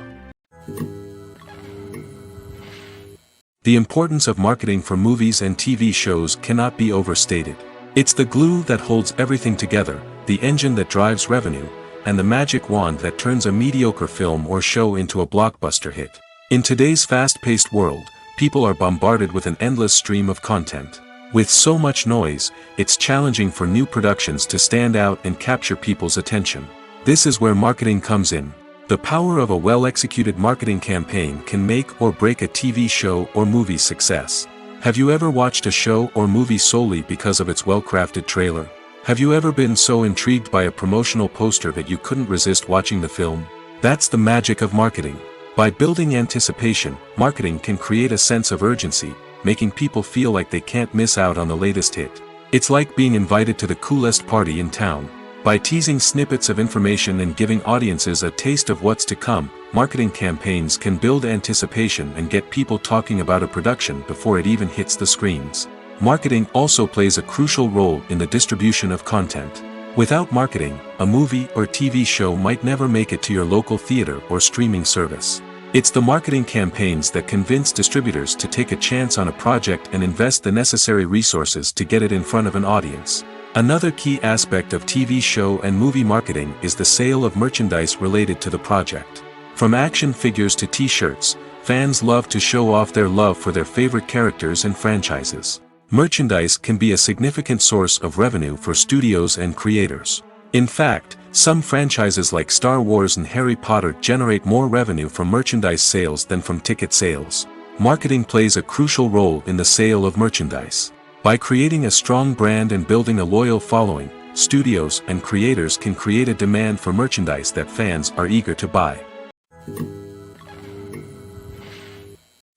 The importance of marketing for movies and TV shows cannot be overstated. It's the glue that holds everything together, the engine that drives revenue, and the magic wand that turns a mediocre film or show into a blockbuster hit. In today's fast-paced world, people are bombarded with an endless stream of content. With so much noise, it's challenging for new productions to stand out and capture people's attention. This is where marketing comes in. The power of a well-executed marketing campaign can make or break a TV show or movie's success. Have you ever watched a show or movie solely because of its well-crafted trailer? Have you ever been so intrigued by a promotional poster that you couldn't resist watching the film? That's the magic of marketing. By building anticipation, marketing can create a sense of urgency, making people feel like they can't miss out on the latest hit. It's like being invited to the coolest party in town. By teasing snippets of information and giving audiences a taste of what's to come, marketing campaigns can build anticipation and get people talking about a production before it even hits the screens. Marketing also plays a crucial role in the distribution of content. Without marketing, a movie or TV show might never make it to your local theater or streaming service. It's the marketing campaigns that convince distributors to take a chance on a project and invest the necessary resources to get it in front of an audience. Another key aspect of TV show and movie marketing is the sale of merchandise related to the project. From action figures to t-shirts, fans love to show off their love for their favorite characters and franchises. Merchandise can be a significant source of revenue for studios and creators. In fact, some franchises like Star Wars and Harry Potter generate more revenue from merchandise sales than from ticket sales. Marketing plays a crucial role in the sale of merchandise. By creating a strong brand and building a loyal following, studios and creators can create a demand for merchandise that fans are eager to buy.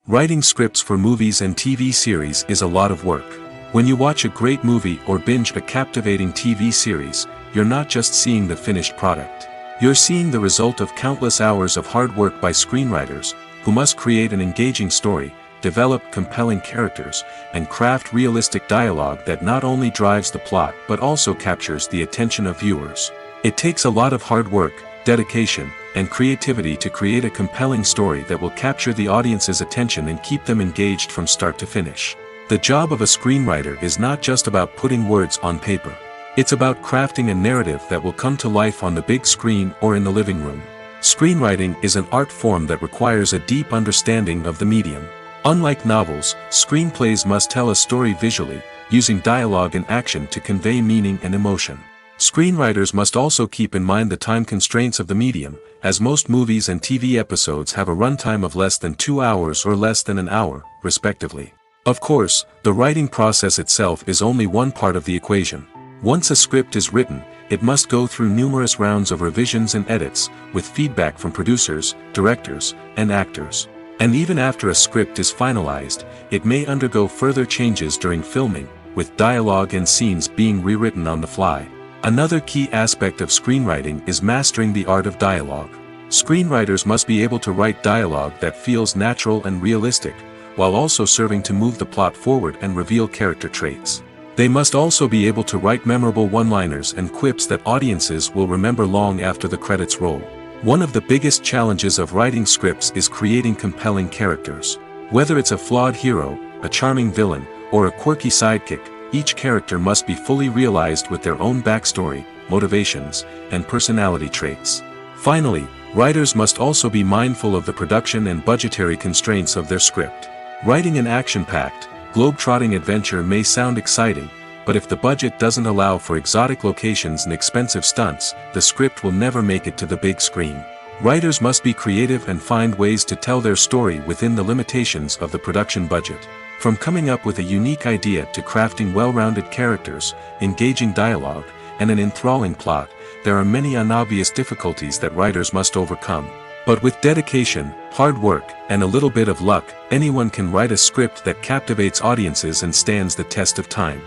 Writing scripts for movies and TV series is a lot of work. When you watch a great movie or binge a captivating TV series, you're not just seeing the finished product. You're seeing the result of countless hours of hard work by screenwriters, who must create an engaging story, develop compelling characters, and craft realistic dialogue that not only drives the plot but also captures the attention of viewers. It takes a lot of hard work, dedication, and creativity to create a compelling story that will capture the audience's attention and keep them engaged from start to finish. The job of a screenwriter is not just about putting words on paper. It's about crafting a narrative that will come to life on the big screen or in the living room. Screenwriting is an art form that requires a deep understanding of the medium. Unlike novels, screenplays must tell a story visually, using dialogue and action to convey meaning and emotion. Screenwriters must also keep in mind the time constraints of the medium, as most movies and TV episodes have a runtime of less than 2 hours or less than an hour, respectively. Of course, the writing process itself is only one part of the equation. Once a script is written, it must go through numerous rounds of revisions and edits, with feedback from producers, directors, and actors. And even after a script is finalized, it may undergo further changes during filming, with dialogue and scenes being rewritten on the fly. Another key aspect of screenwriting is mastering the art of dialogue. Screenwriters must be able to write dialogue that feels natural and realistic, while also serving to move the plot forward and reveal character traits. They must also be able to write memorable one-liners and quips that audiences will remember long after the credits roll. One of the biggest challenges of writing scripts is creating compelling characters. Whether it's a flawed hero, a charming villain, or a quirky sidekick, each character must be fully realized with their own backstory, motivations, and personality traits. Finally, writers must also be mindful of the production and budgetary constraints of their script. Writing an action-packed, globe-trotting adventure may sound exciting, but if the budget doesn't allow for exotic locations and expensive stunts, the script will never make it to the big screen. Writers must be creative and find ways to tell their story within the limitations of the production budget. From coming up with a unique idea to crafting well-rounded characters, engaging dialogue, and an enthralling plot, there are many unobvious difficulties that writers must overcome. But with dedication, hard work, and a little bit of luck, anyone can write a script that captivates audiences and stands the test of time.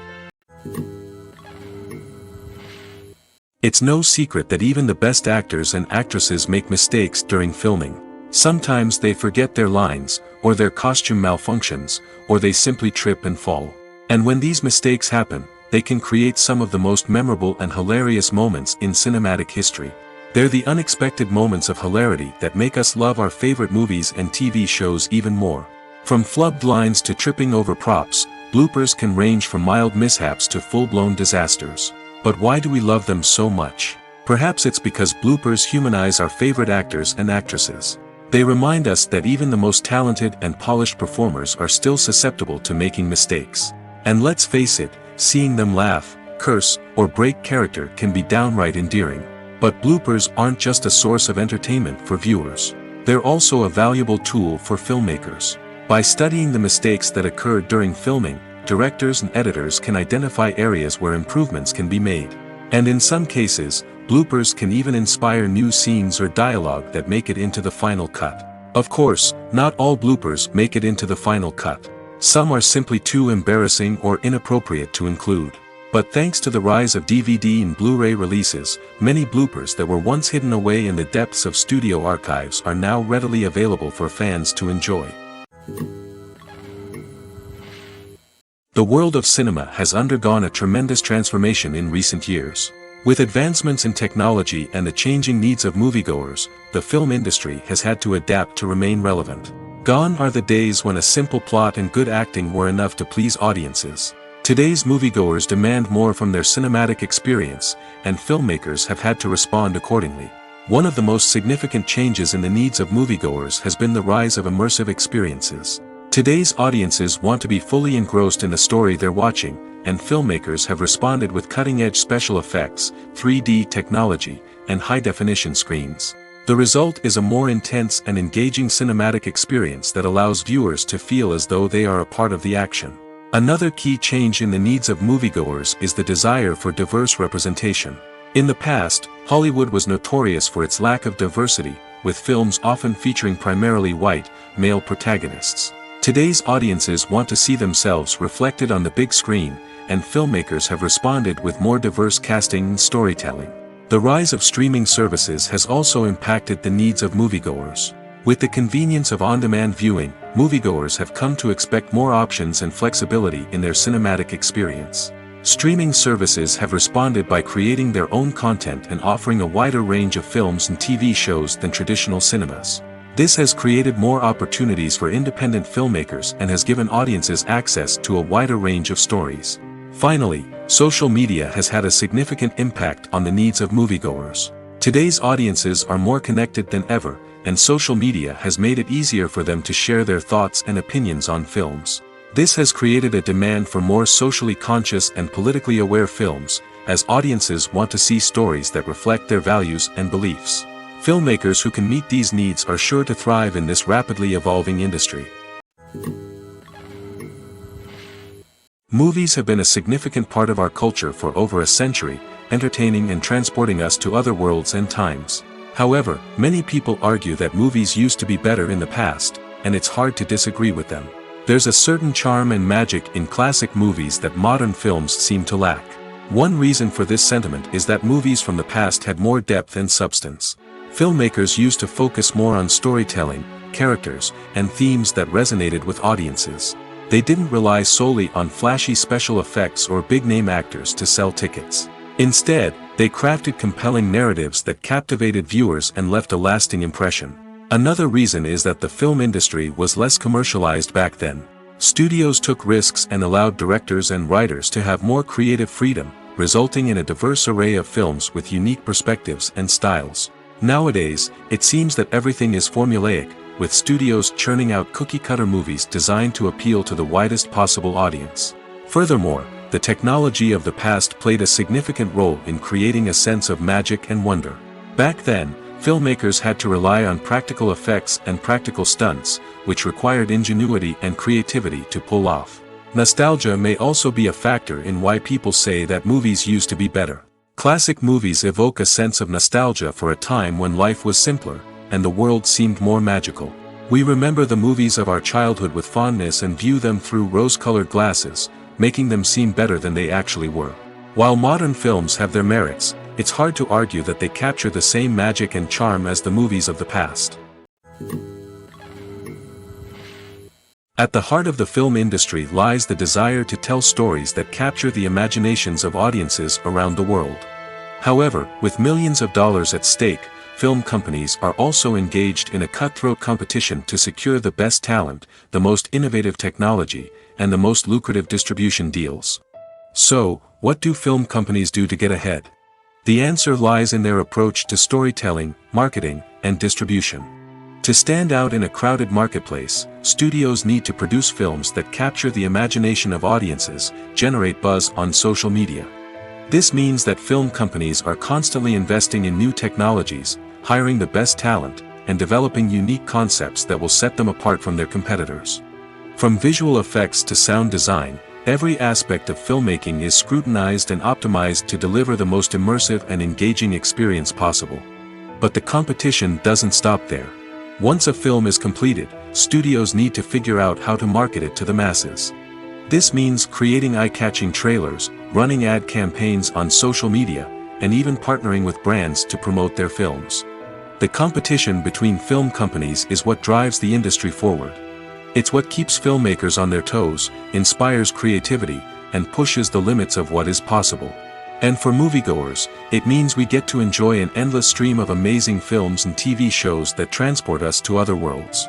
It's no secret that even the best actors and actresses make mistakes during filming. Sometimes they forget their lines, or their costume malfunctions, or they simply trip and fall. And when these mistakes happen, they can create some of the most memorable and hilarious moments in cinematic history. They're the unexpected moments of hilarity that make us love our favorite movies and TV shows even more. From flubbed lines to tripping over props, bloopers can range from mild mishaps to full-blown disasters. But why do we love them so much? Perhaps it's because bloopers humanize our favorite actors and actresses. They remind us that even the most talented and polished performers are still susceptible to making mistakes. And let's face it, seeing them laugh, curse, or break character can be downright endearing. But bloopers aren't just a source of entertainment for viewers. They're also a valuable tool for filmmakers. By studying the mistakes that occurred during filming, directors and editors can identify areas where improvements can be made. And in some cases, bloopers can even inspire new scenes or dialogue that make it into the final cut. Of course, not all bloopers make it into the final cut. Some are simply too embarrassing or inappropriate to include. But thanks to the rise of DVD and Blu-ray releases, many bloopers that were once hidden away in the depths of studio archives are now readily available for fans to enjoy. The world of cinema has undergone a tremendous transformation in recent years. With advancements in technology and the changing needs of moviegoers, the film industry has had to adapt to remain relevant. Gone are the days when a simple plot and good acting were enough to please audiences. Today's moviegoers demand more from their cinematic experience, and filmmakers have had to respond accordingly. One of the most significant changes in the needs of moviegoers has been the rise of immersive experiences. Today's audiences want to be fully engrossed in the story they're watching, and filmmakers have responded with cutting-edge special effects, 3D technology, and high-definition screens. The result is a more intense and engaging cinematic experience that allows viewers to feel as though they are a part of the action. Another key change in the needs of moviegoers is the desire for diverse representation. In the past, Hollywood was notorious for its lack of diversity, with films often featuring primarily white, male protagonists. Today's audiences want to see themselves reflected on the big screen, and filmmakers have responded with more diverse casting and storytelling. The rise of streaming services has also impacted the needs of moviegoers. With the convenience of on-demand viewing, moviegoers have come to expect more options and flexibility in their cinematic experience. Streaming services have responded by creating their own content and offering a wider range of films and TV shows than traditional cinemas. This has created more opportunities for independent filmmakers and has given audiences access to a wider range of stories. Finally, social media has had a significant impact on the needs of moviegoers. Today's audiences are more connected than ever, and social media has made it easier for them to share their thoughts and opinions on films. This has created a demand for more socially conscious and politically aware films, as audiences want to see stories that reflect their values and beliefs. Filmmakers who can meet these needs are sure to thrive in this rapidly evolving industry. Movies have been a significant part of our culture for over a century, entertaining and transporting us to other worlds and times. However, many people argue that movies used to be better in the past, and it's hard to disagree with them. There's a certain charm and magic in classic movies that modern films seem to lack. One reason for this sentiment is that movies from the past had more depth and substance. Filmmakers used to focus more on storytelling, characters, and themes that resonated with audiences. They didn't rely solely on flashy special effects or big-name actors to sell tickets. Instead, they crafted compelling narratives that captivated viewers and left a lasting impression. Another reason is that the film industry was less commercialized back then. Studios took risks and allowed directors and writers to have more creative freedom, resulting in a diverse array of films with unique perspectives and styles. Nowadays, it seems that everything is formulaic, with studios churning out cookie-cutter movies designed to appeal to the widest possible audience. Furthermore, the technology of the past played a significant role in creating a sense of magic and wonder. Back then, filmmakers had to rely on practical effects and practical stunts, which required ingenuity and creativity to pull off. Nostalgia may also be a factor in why people say that movies used to be better. Classic movies evoke a sense of nostalgia for a time when life was simpler, and the world seemed more magical. We remember the movies of our childhood with fondness and view them through rose-colored glasses, making them seem better than they actually were. While modern films have their merits, it's hard to argue that they capture the same magic and charm as the movies of the past. At the heart of the film industry lies the desire to tell stories that capture the imaginations of audiences around the world. However, with millions of dollars at stake, film companies are also engaged in a cutthroat competition to secure the best talent, the most innovative technology, and the most lucrative distribution deals. So, what do film companies do to get ahead? The answer lies in their approach to storytelling, marketing, and distribution. To stand out in a crowded marketplace, studios need to produce films that capture the imagination of audiences, generate buzz on social media. This means that film companies are constantly investing in new technologies, hiring the best talent, and developing unique concepts that will set them apart from their competitors. From visual effects to sound design, Every aspect of filmmaking is scrutinized and optimized to deliver the most immersive and engaging experience possible. But the competition doesn't stop there. Once a film is completed, studios need to figure out how to market it to the masses. This means creating eye-catching trailers, running ad campaigns on social media, and even partnering with brands to promote their films. The competition between film companies is what drives the industry forward. It's what keeps filmmakers on their toes, inspires creativity, and pushes the limits of what is possible. And for moviegoers, it means we get to enjoy an endless stream of amazing films and TV shows that transport us to other worlds.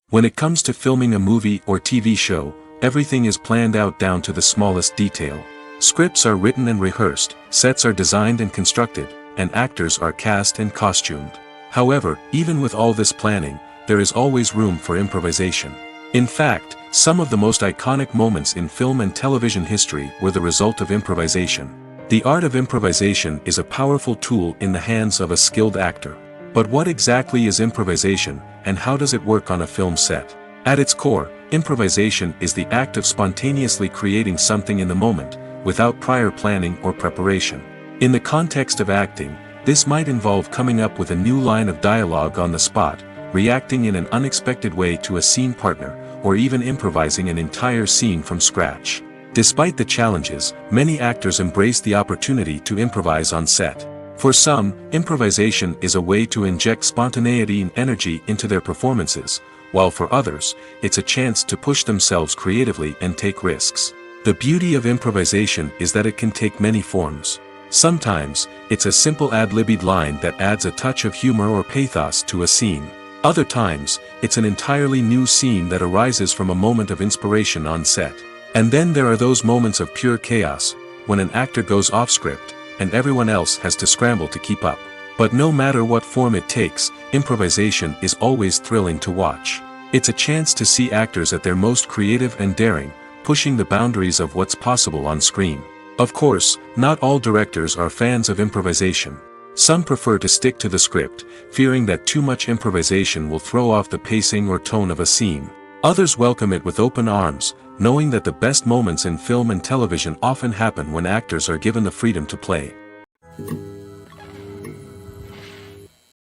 When it comes to filming a movie or TV show, everything is planned out down to the smallest detail. Scripts are written and rehearsed, sets are designed and constructed, and actors are cast and costumed. However, even with all this planning, there is always room for improvisation. In fact, some of the most iconic moments in film and television history were the result of improvisation. The art of improvisation is a powerful tool in the hands of a skilled actor. But what exactly is improvisation, and how does it work on a film set? At its core, improvisation is the act of spontaneously creating something in the moment, without prior planning or preparation. In the context of acting, this might involve coming up with a new line of dialogue on the spot, reacting in an unexpected way to a scene partner, or even improvising an entire scene from scratch. Despite the challenges, many actors embrace the opportunity to improvise on set. For some, improvisation is a way to inject spontaneity and energy into their performances, while for others, it's a chance to push themselves creatively and take risks. The beauty of improvisation is that it can take many forms. Sometimes, it's a simple ad-libbed line that adds a touch of humor or pathos to a scene. Other times, it's an entirely new scene that arises from a moment of inspiration on set. And then there are those moments of pure chaos, when an actor goes off script, and everyone else has to scramble to keep up. But no matter what form it takes, improvisation is always thrilling to watch. It's a chance to see actors at their most creative and daring, pushing the boundaries of what's possible on screen. Of course, not all directors are fans of improvisation. Some prefer to stick to the script, fearing that too much improvisation will throw off the pacing or tone of a scene. Others welcome it with open arms, knowing that the best moments in film and television often happen when actors are given the freedom to play.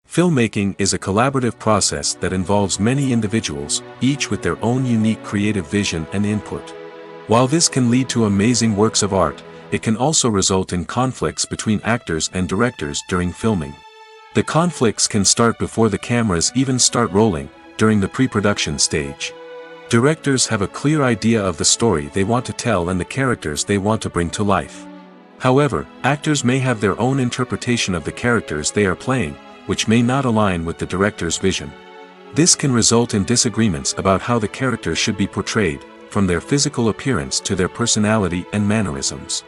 Filmmaking is a collaborative process that involves many individuals, each with their own unique creative vision and input. While this can lead to amazing works of art, it can also result in conflicts between actors and directors during filming. The conflicts can start before the cameras even start rolling, during the pre-production stage. Directors have a clear idea of the story they want to tell and the characters they want to bring to life. However, actors may have their own interpretation of the characters they are playing, which may not align with the director's vision. This can result in disagreements about how the characters should be portrayed, from their physical appearance to their personality and mannerisms.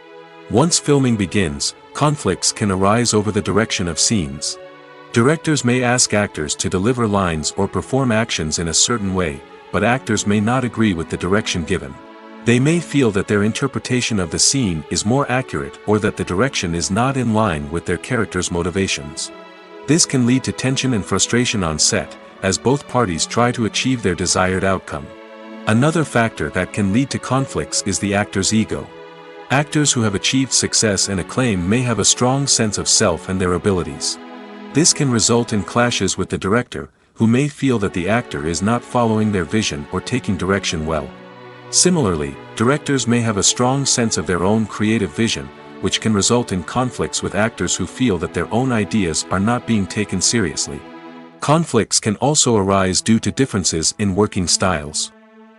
Once filming begins, conflicts can arise over the direction of scenes. Directors may ask actors to deliver lines or perform actions in a certain way, but actors may not agree with the direction given. They may feel that their interpretation of the scene is more accurate or that the direction is not in line with their character's motivations. This can lead to tension and frustration on set, as both parties try to achieve their desired outcome. Another factor that can lead to conflicts is the actor's ego. Actors who have achieved success and acclaim may have a strong sense of self and their abilities. This can result in clashes with the director, who may feel that the actor is not following their vision or taking direction well. Similarly, directors may have a strong sense of their own creative vision, which can result in conflicts with actors who feel that their own ideas are not being taken seriously. Conflicts can also arise due to differences in working styles.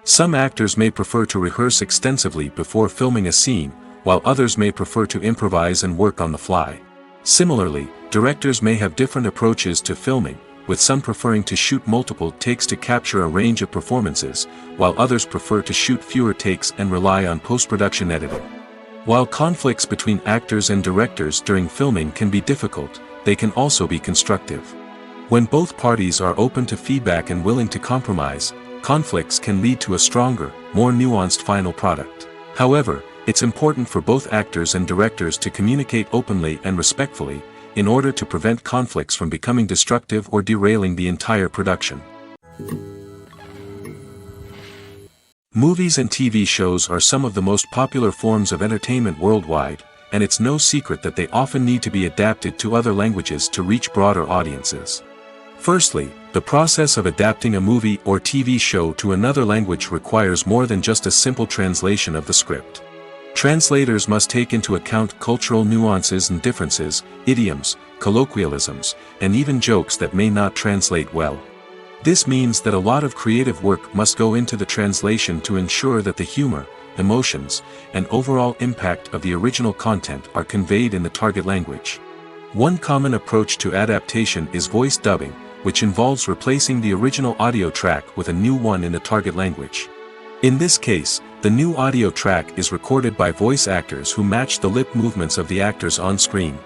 Some actors may prefer to rehearse extensively before filming a scene, while others may prefer to improvise and work on the fly. Similarly, directors may have different approaches to filming, with some preferring to shoot multiple takes to capture a range of performances, while others prefer to shoot fewer takes and rely on post-production editing. While conflicts between actors and directors during filming can be difficult, they can also be constructive. When both parties are open to feedback and willing to compromise, conflicts can lead to a stronger, more nuanced final product. However, it's important for both actors and directors to communicate openly and respectfully, in order to prevent conflicts from becoming destructive or derailing the entire production. Movies and TV shows are some of the most popular forms of entertainment worldwide, and it's no secret that they often need to be adapted to other languages to reach broader audiences. Firstly, the process of adapting a movie or TV show to another language requires more than just a simple translation of the script. Translators must take into account cultural nuances and differences, idioms, colloquialisms, and even jokes that may not translate well. This means that a lot of creative work must go into the translation to ensure that the humor, emotions, and overall impact of the original content are conveyed in the target language. One common approach to adaptation is voice dubbing, which involves replacing the original audio track with a new one in the target language. In this case, the new audio track is recorded by voice actors who match the lip movements of the actors on screen.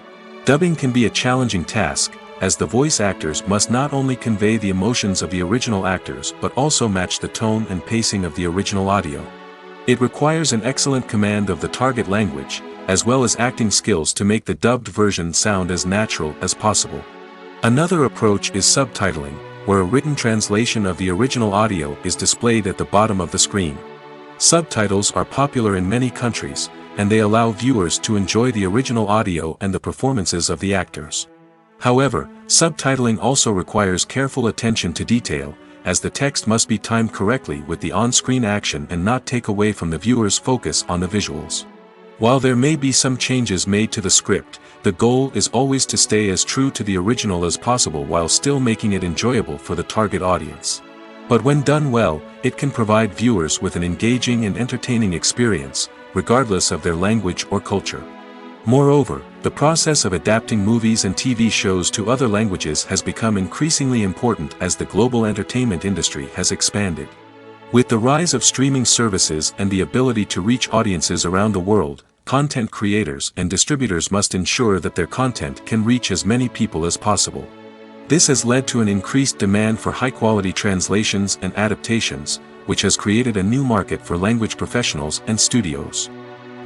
Dubbing can be a challenging task, as the voice actors must not only convey the emotions of the original actors but also match the tone and pacing of the original audio. It requires an excellent command of the target language, as well as acting skills to make the dubbed version sound as natural as possible. Another approach is subtitling, where a written translation of the original audio is displayed at the bottom of the screen. Subtitles are popular in many countries, and they allow viewers to enjoy the original audio and the performances of the actors. However, subtitling also requires careful attention to detail, as the text must be timed correctly with the on-screen action and not take away from the viewer's focus on the visuals. While there may be some changes made to the script, the goal is always to stay as true to the original as possible while still making it enjoyable for the target audience. But when done well, it can provide viewers with an engaging and entertaining experience, regardless of their language or culture. Moreover, the process of adapting movies and TV shows to other languages has become increasingly important as the global entertainment industry has expanded. With the rise of streaming services and the ability to reach audiences around the world, content creators and distributors must ensure that their content can reach as many people as possible. This has led to an increased demand for high-quality translations and adaptations, which has created a new market for language professionals and studios.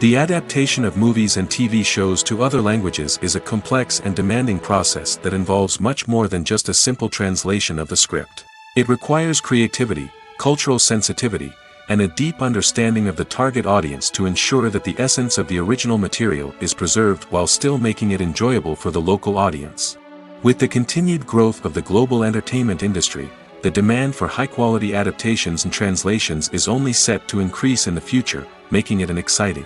The adaptation of movies and TV shows to other languages is a complex and demanding process that involves much more than just a simple translation of the script. It requires creativity, cultural sensitivity, and a deep understanding of the target audience to ensure that the essence of the original material is preserved while still making it enjoyable for the local audience. With the continued growth of the global entertainment industry, the demand for high-quality adaptations and translations is only set to increase in the future, making it an exciting.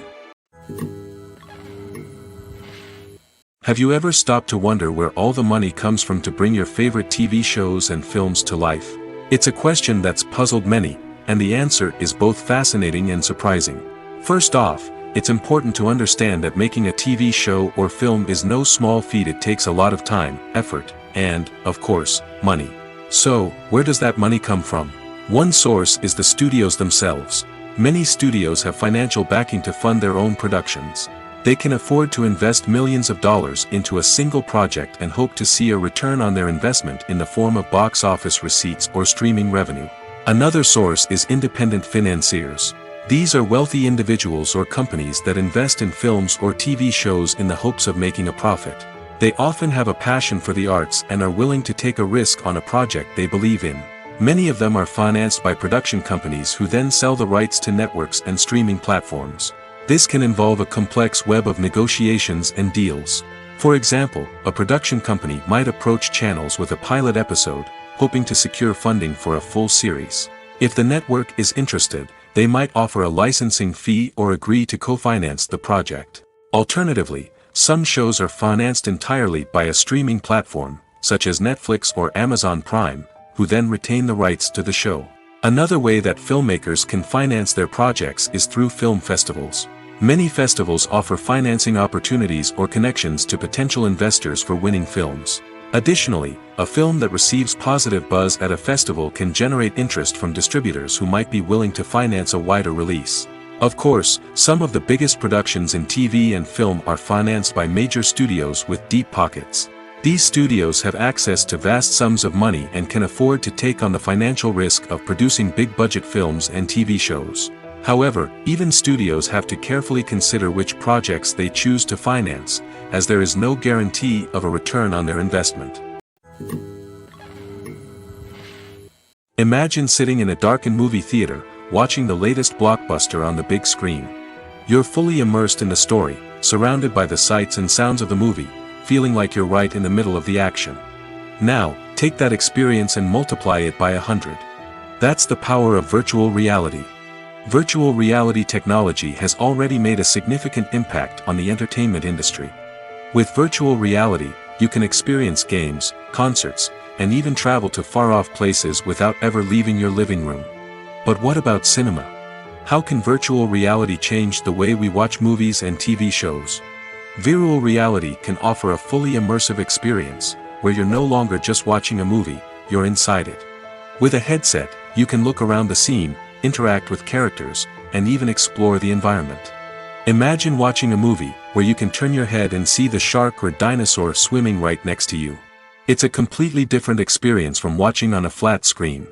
Have you ever stopped to wonder where all the money comes from to bring your favorite TV shows and films to life? It's a question that's puzzled many, and the answer is both fascinating and surprising. First off, it's important to understand that making a TV show or film is no small feat. It takes a lot of time, effort, and, of course, money. So, where does that money come from? One source is the studios themselves. Many studios have financial backing to fund their own productions. They can afford to invest millions of dollars into a single project and hope to see a return on their investment in the form of box office receipts or streaming revenue. Another source is independent financiers. These are wealthy individuals or companies that invest in films or TV shows in the hopes of making a profit. They often have a passion for the arts and are willing to take a risk on a project they believe in. Many of them are financed by production companies who then sell the rights to networks and streaming platforms. This can involve a complex web of negotiations and deals. For example, a production company might approach channels with a pilot episode, hoping to secure funding for a full series. If the network is interested, they might offer a licensing fee or agree to co-finance the project. Alternatively, some shows are financed entirely by a streaming platform, such as Netflix or Amazon Prime, who then retain the rights to the show. Another way that filmmakers can finance their projects is through film festivals. Many festivals offer financing opportunities or connections to potential investors for winning films. Additionally, a film that receives positive buzz at a festival can generate interest from distributors who might be willing to finance a wider release. Of course, some of the biggest productions in TV and film are financed by major studios with deep pockets. These studios have access to vast sums of money and can afford to take on the financial risk of producing big-budget films and TV shows. However, even studios have to carefully consider which projects they choose to finance, as there is no guarantee of a return on their investment. Imagine sitting in a darkened movie theater, watching the latest blockbuster on the big screen. You're fully immersed in the story, surrounded by the sights and sounds of the movie, feeling like you're right in the middle of the action. Now, take that experience and multiply it by 100. That's the power of virtual reality. Virtual reality technology has already made a significant impact on the entertainment industry. With virtual reality, you can experience games, concerts, and even travel to far-off places without ever leaving your living room. But what about cinema? How can virtual reality change the way we watch movies and TV shows? Virtual reality can offer a fully immersive experience, where you're no longer just watching a movie, you're inside it. With a headset, you can look around the scene, interact with characters, and even explore the environment. Imagine watching a movie where you can turn your head and see the shark or dinosaur swimming right next to you. It's a completely different experience from watching on a flat screen.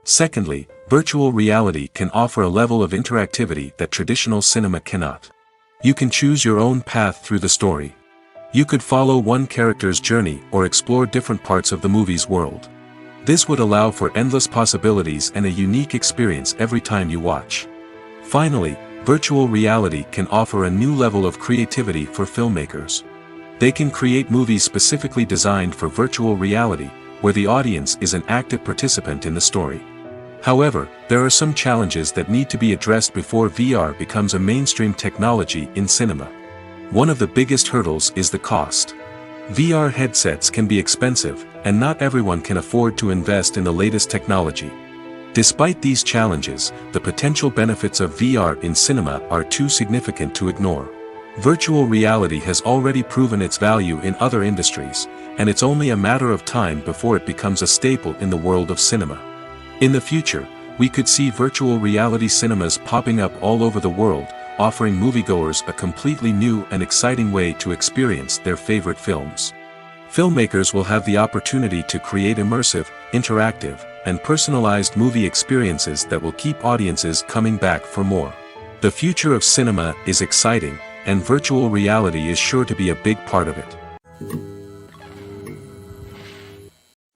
Secondly, virtual reality can offer a level of interactivity that traditional cinema cannot. You can choose your own path through the story. You could follow one character's journey or explore different parts of the movie's world. This would allow for endless possibilities and a unique experience every time you watch. Finally, virtual reality can offer a new level of creativity for filmmakers. They can create movies specifically designed for virtual reality, where the audience is an active participant in the story. However, there are some challenges that need to be addressed before VR becomes a mainstream technology in cinema. One of the biggest hurdles is the cost. VR headsets can be expensive, and not everyone can afford to invest in the latest technology. Despite these challenges, the potential benefits of VR in cinema are too significant to ignore. Virtual reality has already proven its value in other industries, and it's only a matter of time before it becomes a staple in the world of cinema. In the future, we could see virtual reality cinemas popping up all over the world, offering moviegoers a completely new and exciting way to experience their favorite films. Filmmakers will have the opportunity to create immersive, interactive, and personalized movie experiences that will keep audiences coming back for more. The future of cinema is exciting, and virtual reality is sure to be a big part of it.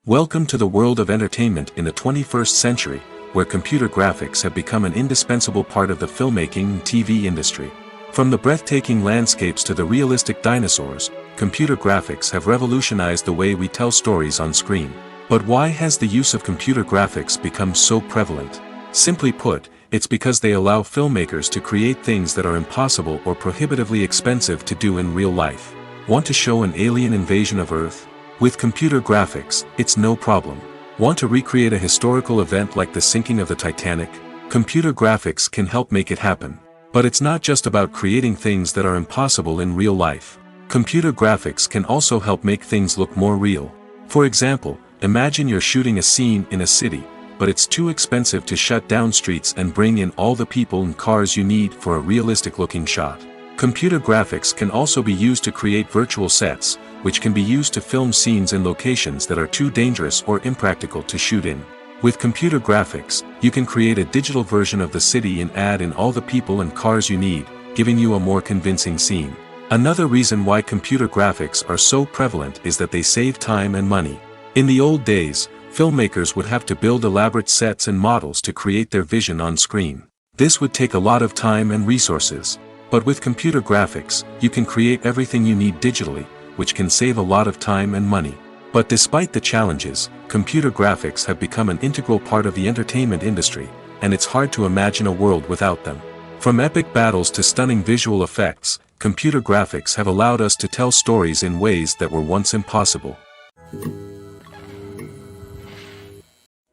Welcome to the world of entertainment in the 21st century, where computer graphics have become an indispensable part of the filmmaking and TV industry. From the breathtaking landscapes to the realistic dinosaurs, computer graphics have revolutionized the way we tell stories on screen. But why has the use of computer graphics become so prevalent? Simply put, it's because they allow filmmakers to create things that are impossible or prohibitively expensive to do in real life. Want to show an alien invasion of Earth? With computer graphics, it's no problem. Want to recreate a historical event like the sinking of the Titanic? Computer graphics can help make it happen. But it's not just about creating things that are impossible in real life. Computer graphics can also help make things look more real. For example, imagine you're shooting a scene in a city, but it's too expensive to shut down streets and bring in all the people and cars you need for a realistic-looking shot. Computer graphics can also be used to create virtual sets, which can be used to film scenes in locations that are too dangerous or impractical to shoot in. With computer graphics, you can create a digital version of the city and add in all the people and cars you need, giving you a more convincing scene. Another reason why computer graphics are so prevalent is that they save time and money. In the old days, filmmakers would have to build elaborate sets and models to create their vision on screen. This would take a lot of time and resources. But with computer graphics, you can create everything you need digitally, which can save a lot of time and money. But despite the challenges, computer graphics have become an integral part of the entertainment industry, and it's hard to imagine a world without them. From epic battles to stunning visual effects, computer graphics have allowed us to tell stories in ways that were once impossible.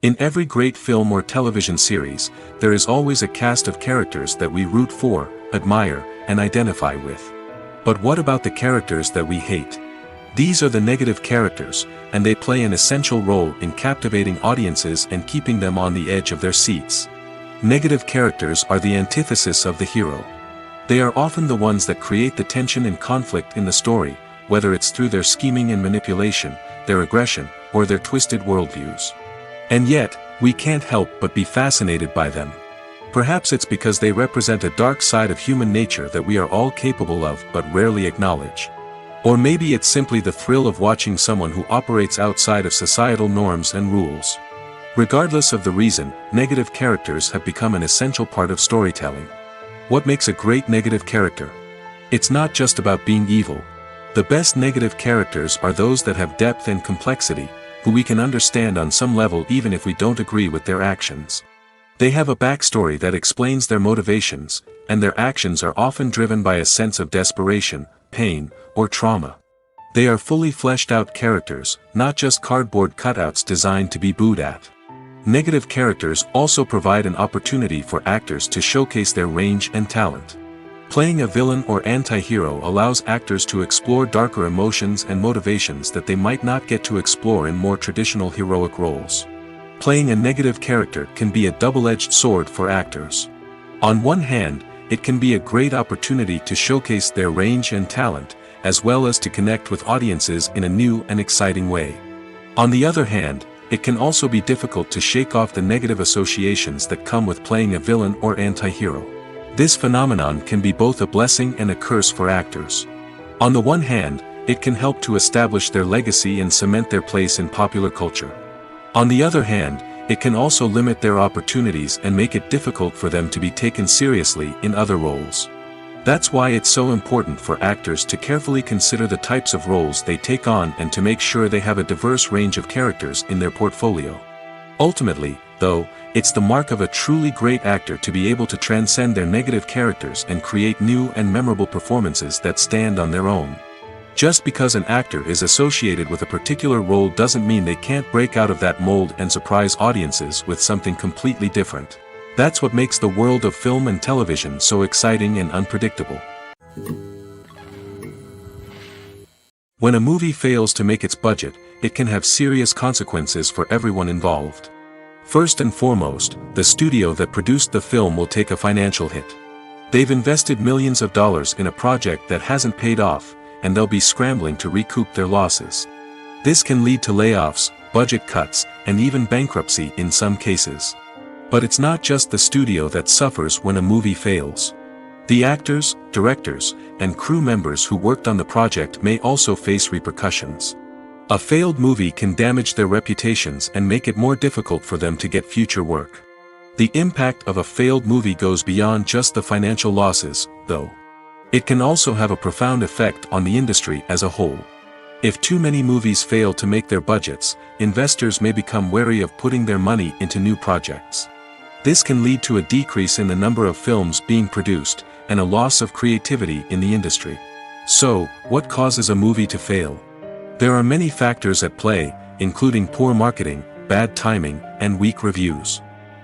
In every great film or television series, there is always a cast of characters that we root for, admire, and identify with. But what about the characters that we hate? These are the negative characters, and they play an essential role in captivating audiences and keeping them on the edge of their seats. Negative characters are the antithesis of the hero. They are often the ones that create the tension and conflict in the story, whether it's through their scheming and manipulation, their aggression, or their twisted worldviews. And yet, we can't help but be fascinated by them. Perhaps it's because they represent a dark side of human nature that we are all capable of but rarely acknowledge. Or maybe it's simply the thrill of watching someone who operates outside of societal norms and rules. Regardless of the reason, negative characters have become an essential part of storytelling. What makes a great negative character? It's not just about being evil. The best negative characters are those that have depth and complexity, who we can understand on some level even if we don't agree with their actions. They have a backstory that explains their motivations, and their actions are often driven by a sense of desperation, pain, or trauma. They are fully fleshed out characters, not just cardboard cutouts designed to be booed at. Negative characters also provide an opportunity for actors to showcase their range and talent. Playing a villain or anti-hero allows actors to explore darker emotions and motivations that they might not get to explore in more traditional heroic roles. Playing a negative character can be a double-edged sword for actors. On one hand, it can be a great opportunity to showcase their range and talent, as well as to connect with audiences in a new and exciting way. On the other hand, it can also be difficult to shake off the negative associations that come with playing a villain or anti-hero. This phenomenon can be both a blessing and a curse for actors. On the one hand, it can help to establish their legacy and cement their place in popular culture. On the other hand, it can also limit their opportunities and make it difficult for them to be taken seriously in other roles. That's why it's so important for actors to carefully consider the types of roles they take on and to make sure they have a diverse range of characters in their portfolio. Ultimately, though, it's the mark of a truly great actor to be able to transcend their negative characters and create new and memorable performances that stand on their own. Just because an actor is associated with a particular role doesn't mean they can't break out of that mold and surprise audiences with something completely different. That's what makes the world of film and television so exciting and unpredictable. When a movie fails to make its budget, it can have serious consequences for everyone involved. First and foremost, the studio that produced the film will take a financial hit. They've invested millions of dollars in a project that hasn't paid off, and they'll be scrambling to recoup their losses. This can lead to layoffs, budget cuts, and even bankruptcy in some cases. But it's not just the studio that suffers when a movie fails. The actors, directors, and crew members who worked on the project may also face repercussions. A failed movie can damage their reputations and make it more difficult for them to get future work. The impact of a failed movie goes beyond just the financial losses, though. It can also have a profound effect on the industry as a whole. If too many movies fail to make their budgets, investors may become wary of putting their money into new projects. This can lead to a decrease in the number of films being produced, and a loss of creativity in the industry. So, what causes a movie to fail? There are many factors at play, including poor marketing, bad timing, and weak reviews.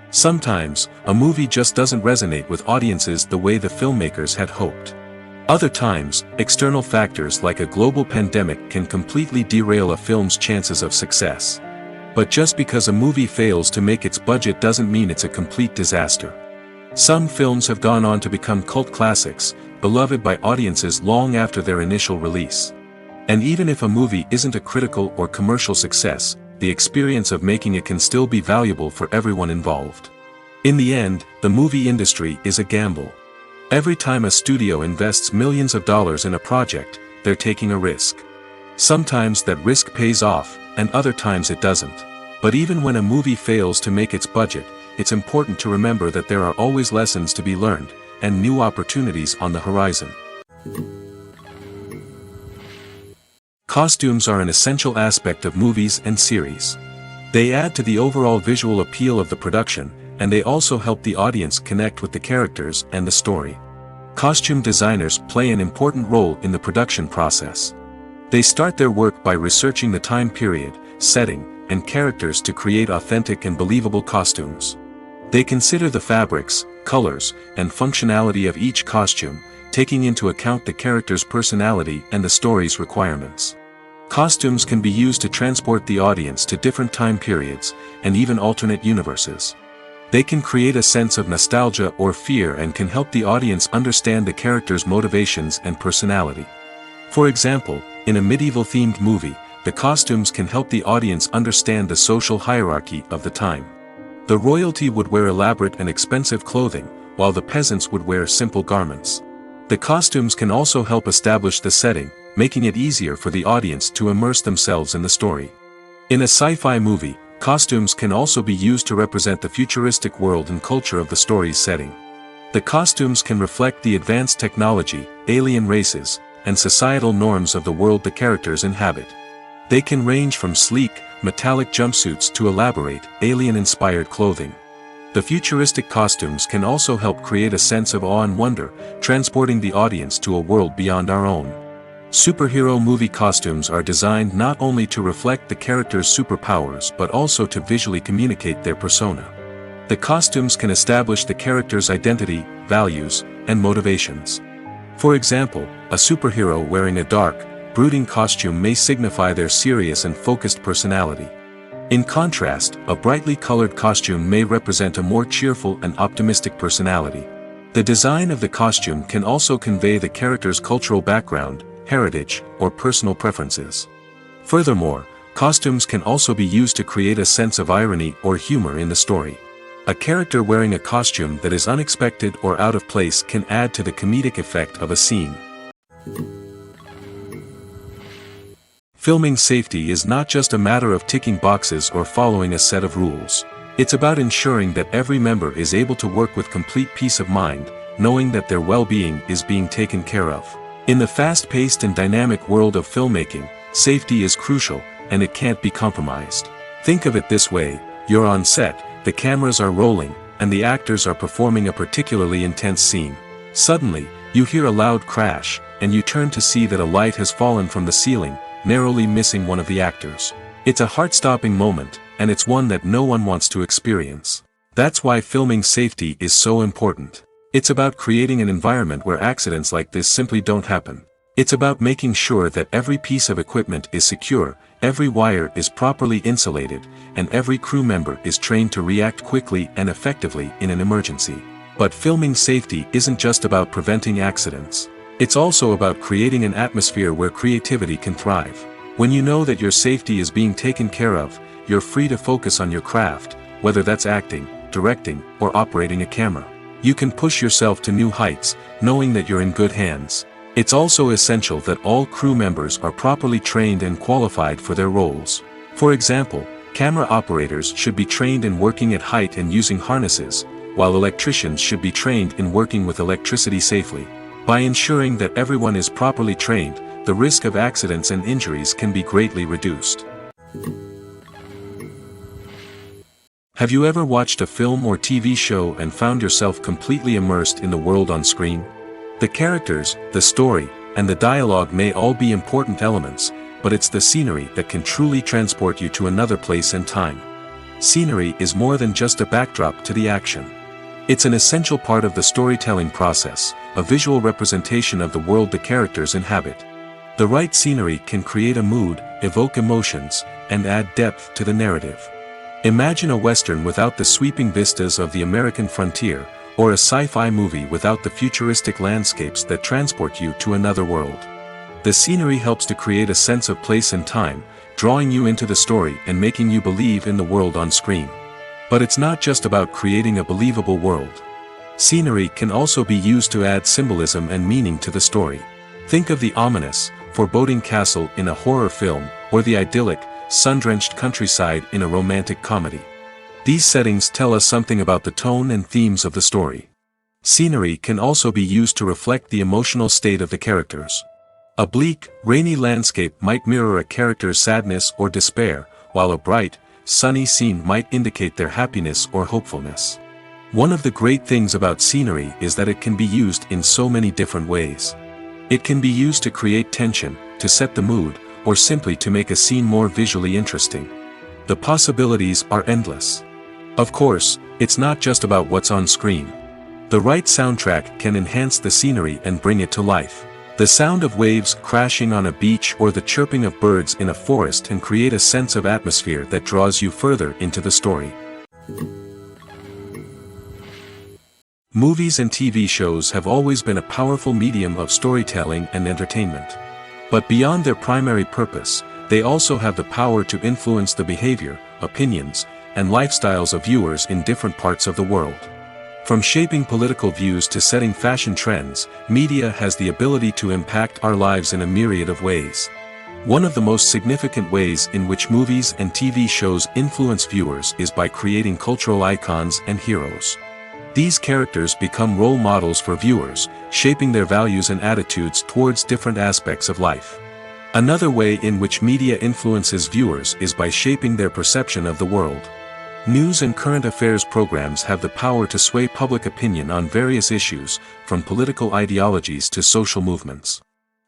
Sometimes, a movie just doesn't resonate with audiences the way the filmmakers had hoped. Other times, external factors like a global pandemic can completely derail a film's chances of success. But just because a movie fails to make its budget doesn't mean it's a complete disaster. Some films have gone on to become cult classics, beloved by audiences long after their initial release. And even if a movie isn't a critical or commercial success, the experience of making it can still be valuable for everyone involved. In the end, the movie industry is a gamble. Every time a studio invests millions of dollars in a project, they're taking a risk. Sometimes that risk pays off, and other times it doesn't. But even when a movie fails to make its budget, it's important to remember that there are always lessons to be learned, and new opportunities on the horizon. Costumes are an essential aspect of movies and series. They add to the overall visual appeal of the production, and they also help the audience connect with the characters and the story. Costume designers play an important role in the production process. They start their work by researching the time period, setting, and characters to create authentic and believable costumes. They consider the fabrics, colors, and functionality of each costume, taking into account the character's personality and the story's requirements. Costumes can be used to transport the audience to different time periods, and even alternate universes. They can create a sense of nostalgia or fear and can help the audience understand the character's motivations and personality. For example, in a medieval-themed movie, the costumes can help the audience understand the social hierarchy of the time. The royalty would wear elaborate and expensive clothing, while the peasants would wear simple garments. The costumes can also help establish the setting, making it easier for the audience to immerse themselves in the story. In a sci-fi movie, Costumes can also be used to represent the futuristic world and culture of the story's setting. The costumes can reflect the advanced technology, alien races, and societal norms of the world the characters inhabit. They can range from sleek, metallic jumpsuits to elaborate, alien-inspired clothing. The futuristic costumes can also help create a sense of awe and wonder, transporting the audience to a world beyond our own. Superhero movie costumes are designed not only to reflect the character's superpowers but also to visually communicate their persona. The costumes can establish the character's identity, values, and motivations. For example, a superhero wearing a dark, brooding costume may signify their serious and focused personality. In contrast, a brightly colored costume may represent a more cheerful and optimistic personality. The design of the costume can also convey the character's cultural background, heritage, or personal preferences. Furthermore, costumes can also be used to create a sense of irony or humor in the story. A character wearing a costume that is unexpected or out of place can add to the comedic effect of a scene. Filming safety is not just a matter of ticking boxes or following a set of rules. It's about ensuring that every member is able to work with complete peace of mind, knowing that their well-being is being taken care of. In the fast-paced and dynamic world of filmmaking, safety is crucial, and it can't be compromised. Think of it this way: you're on set, the cameras are rolling, and the actors are performing a particularly intense scene. Suddenly, you hear a loud crash, and you turn to see that a light has fallen from the ceiling, narrowly missing one of the actors. It's a heart-stopping moment, and it's one that no one wants to experience. That's why filming safety is so important. It's about creating an environment where accidents like this simply don't happen. It's about making sure that every piece of equipment is secure, every wire is properly insulated, and every crew member is trained to react quickly and effectively in an emergency. But filming safety isn't just about preventing accidents. It's also about creating an atmosphere where creativity can thrive. When you know that your safety is being taken care of, you're free to focus on your craft, whether that's acting, directing, or operating a camera. You can push yourself to new heights, knowing that you're in good hands. It's also essential that all crew members are properly trained and qualified for their roles. For example, camera operators should be trained in working at height and using harnesses, while electricians should be trained in working with electricity safely. By ensuring that everyone is properly trained, the risk of accidents and injuries can be greatly reduced. Have you ever watched a film or TV show and found yourself completely immersed in the world on screen? The characters, the story, and the dialogue may all be important elements, but it's the scenery that can truly transport you to another place and time. Scenery is more than just a backdrop to the action. It's an essential part of the storytelling process, a visual representation of the world the characters inhabit. The right scenery can create a mood, evoke emotions, and add depth to the narrative. Imagine a Western without the sweeping vistas of the American frontier, or a sci-fi movie without the futuristic landscapes that transport you to another world. The scenery helps to create a sense of place and time, drawing you into the story and making you believe in the world on screen. But it's not just about creating a believable world. Scenery can also be used to add symbolism and meaning to the story. Think of the ominous, foreboding castle in a horror film, or the idyllic, sun-drenched countryside in a romantic comedy. These settings tell us something about the tone and themes of the story. Scenery can also be used to reflect the emotional state of the characters. A bleak, rainy landscape might mirror a character's sadness or despair, while a bright, sunny scene might indicate their happiness or hopefulness. One of the great things about scenery is that it can be used in so many different ways. It can be used to create tension, to set the mood, or simply to make a scene more visually interesting. The possibilities are endless. Of course, it's not just about what's on screen. The right soundtrack can enhance the scenery and bring it to life. The sound of waves crashing on a beach or the chirping of birds in a forest can create a sense of atmosphere that draws you further into the story. Movies and TV shows have always been a powerful medium of storytelling and entertainment. But beyond their primary purpose, they also have the power to influence the behavior, opinions, and lifestyles of viewers in different parts of the world. From shaping political views to setting fashion trends, media has the ability to impact our lives in a myriad of ways. One of the most significant ways in which movies and TV shows influence viewers is by creating cultural icons and heroes. These characters become role models for viewers, shaping their values and attitudes towards different aspects of life. Another way in which media influences viewers is by shaping their perception of the world. News and current affairs programs have the power to sway public opinion on various issues, from political ideologies to social movements.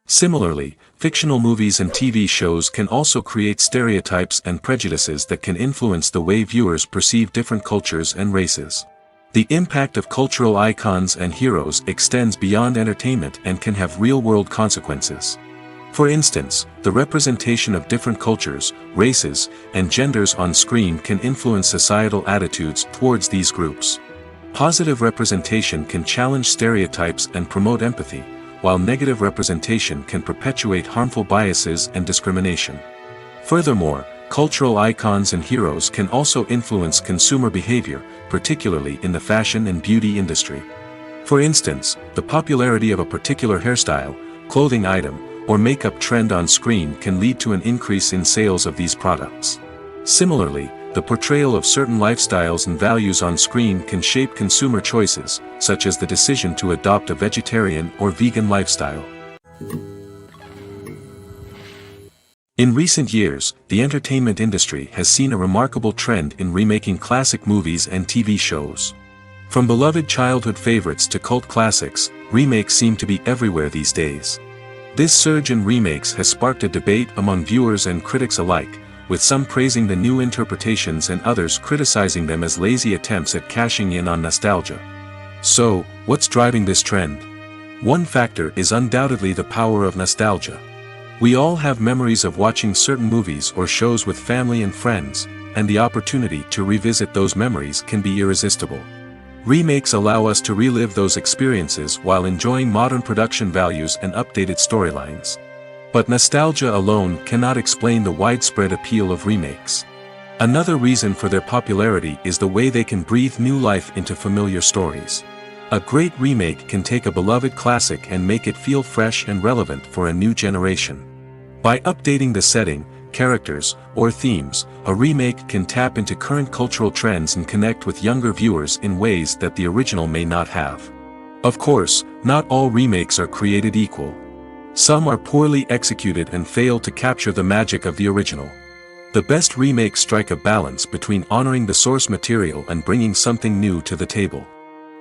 Similarly, fictional movies and TV shows can also create stereotypes and prejudices that can influence the way viewers perceive different cultures and races. The impact of cultural icons and heroes extends beyond entertainment and can have real-world consequences. For instance, the representation of different cultures, races, and genders on screen can influence societal attitudes towards these groups. Positive representation can challenge stereotypes and promote empathy, while negative representation can perpetuate harmful biases and discrimination. Furthermore, cultural icons and heroes can also influence consumer behavior, particularly in the fashion and beauty industry. For instance, the popularity of a particular hairstyle, clothing item, or makeup trend on screen can lead to an increase in sales of these products. Similarly, the portrayal of certain lifestyles and values on screen can shape consumer choices, such as the decision to adopt a vegetarian or vegan lifestyle. In recent years, the entertainment industry has seen a remarkable trend in remaking classic movies and TV shows. From beloved childhood favorites to cult classics, remakes seem to be everywhere these days. This surge in remakes has sparked a debate among viewers and critics alike, with some praising the new interpretations and others criticizing them as lazy attempts at cashing in on nostalgia. So, what's driving this trend? One factor is undoubtedly the power of nostalgia. We all have memories of watching certain movies or shows with family and friends, and the opportunity to revisit those memories can be irresistible. Remakes allow us to relive those experiences while enjoying modern production values and updated storylines. But nostalgia alone cannot explain the widespread appeal of remakes. Another reason for their popularity is the way they can breathe new life into familiar stories. A great remake can take a beloved classic and make it feel fresh and relevant for a new generation. By updating the setting, characters, or themes, a remake can tap into current cultural trends and connect with younger viewers in ways that the original may not have. Of course, not all remakes are created equal. Some are poorly executed and fail to capture the magic of the original. The best remakes strike a balance between honoring the source material and bringing something new to the table.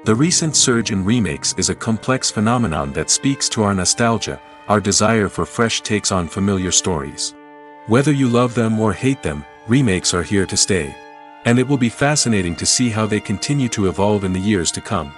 The recent surge in remakes is a complex phenomenon that speaks to our nostalgia, our desire for fresh takes on familiar stories. Whether you love them or hate them, remakes are here to stay. And it will be fascinating to see how they continue to evolve in the years to come.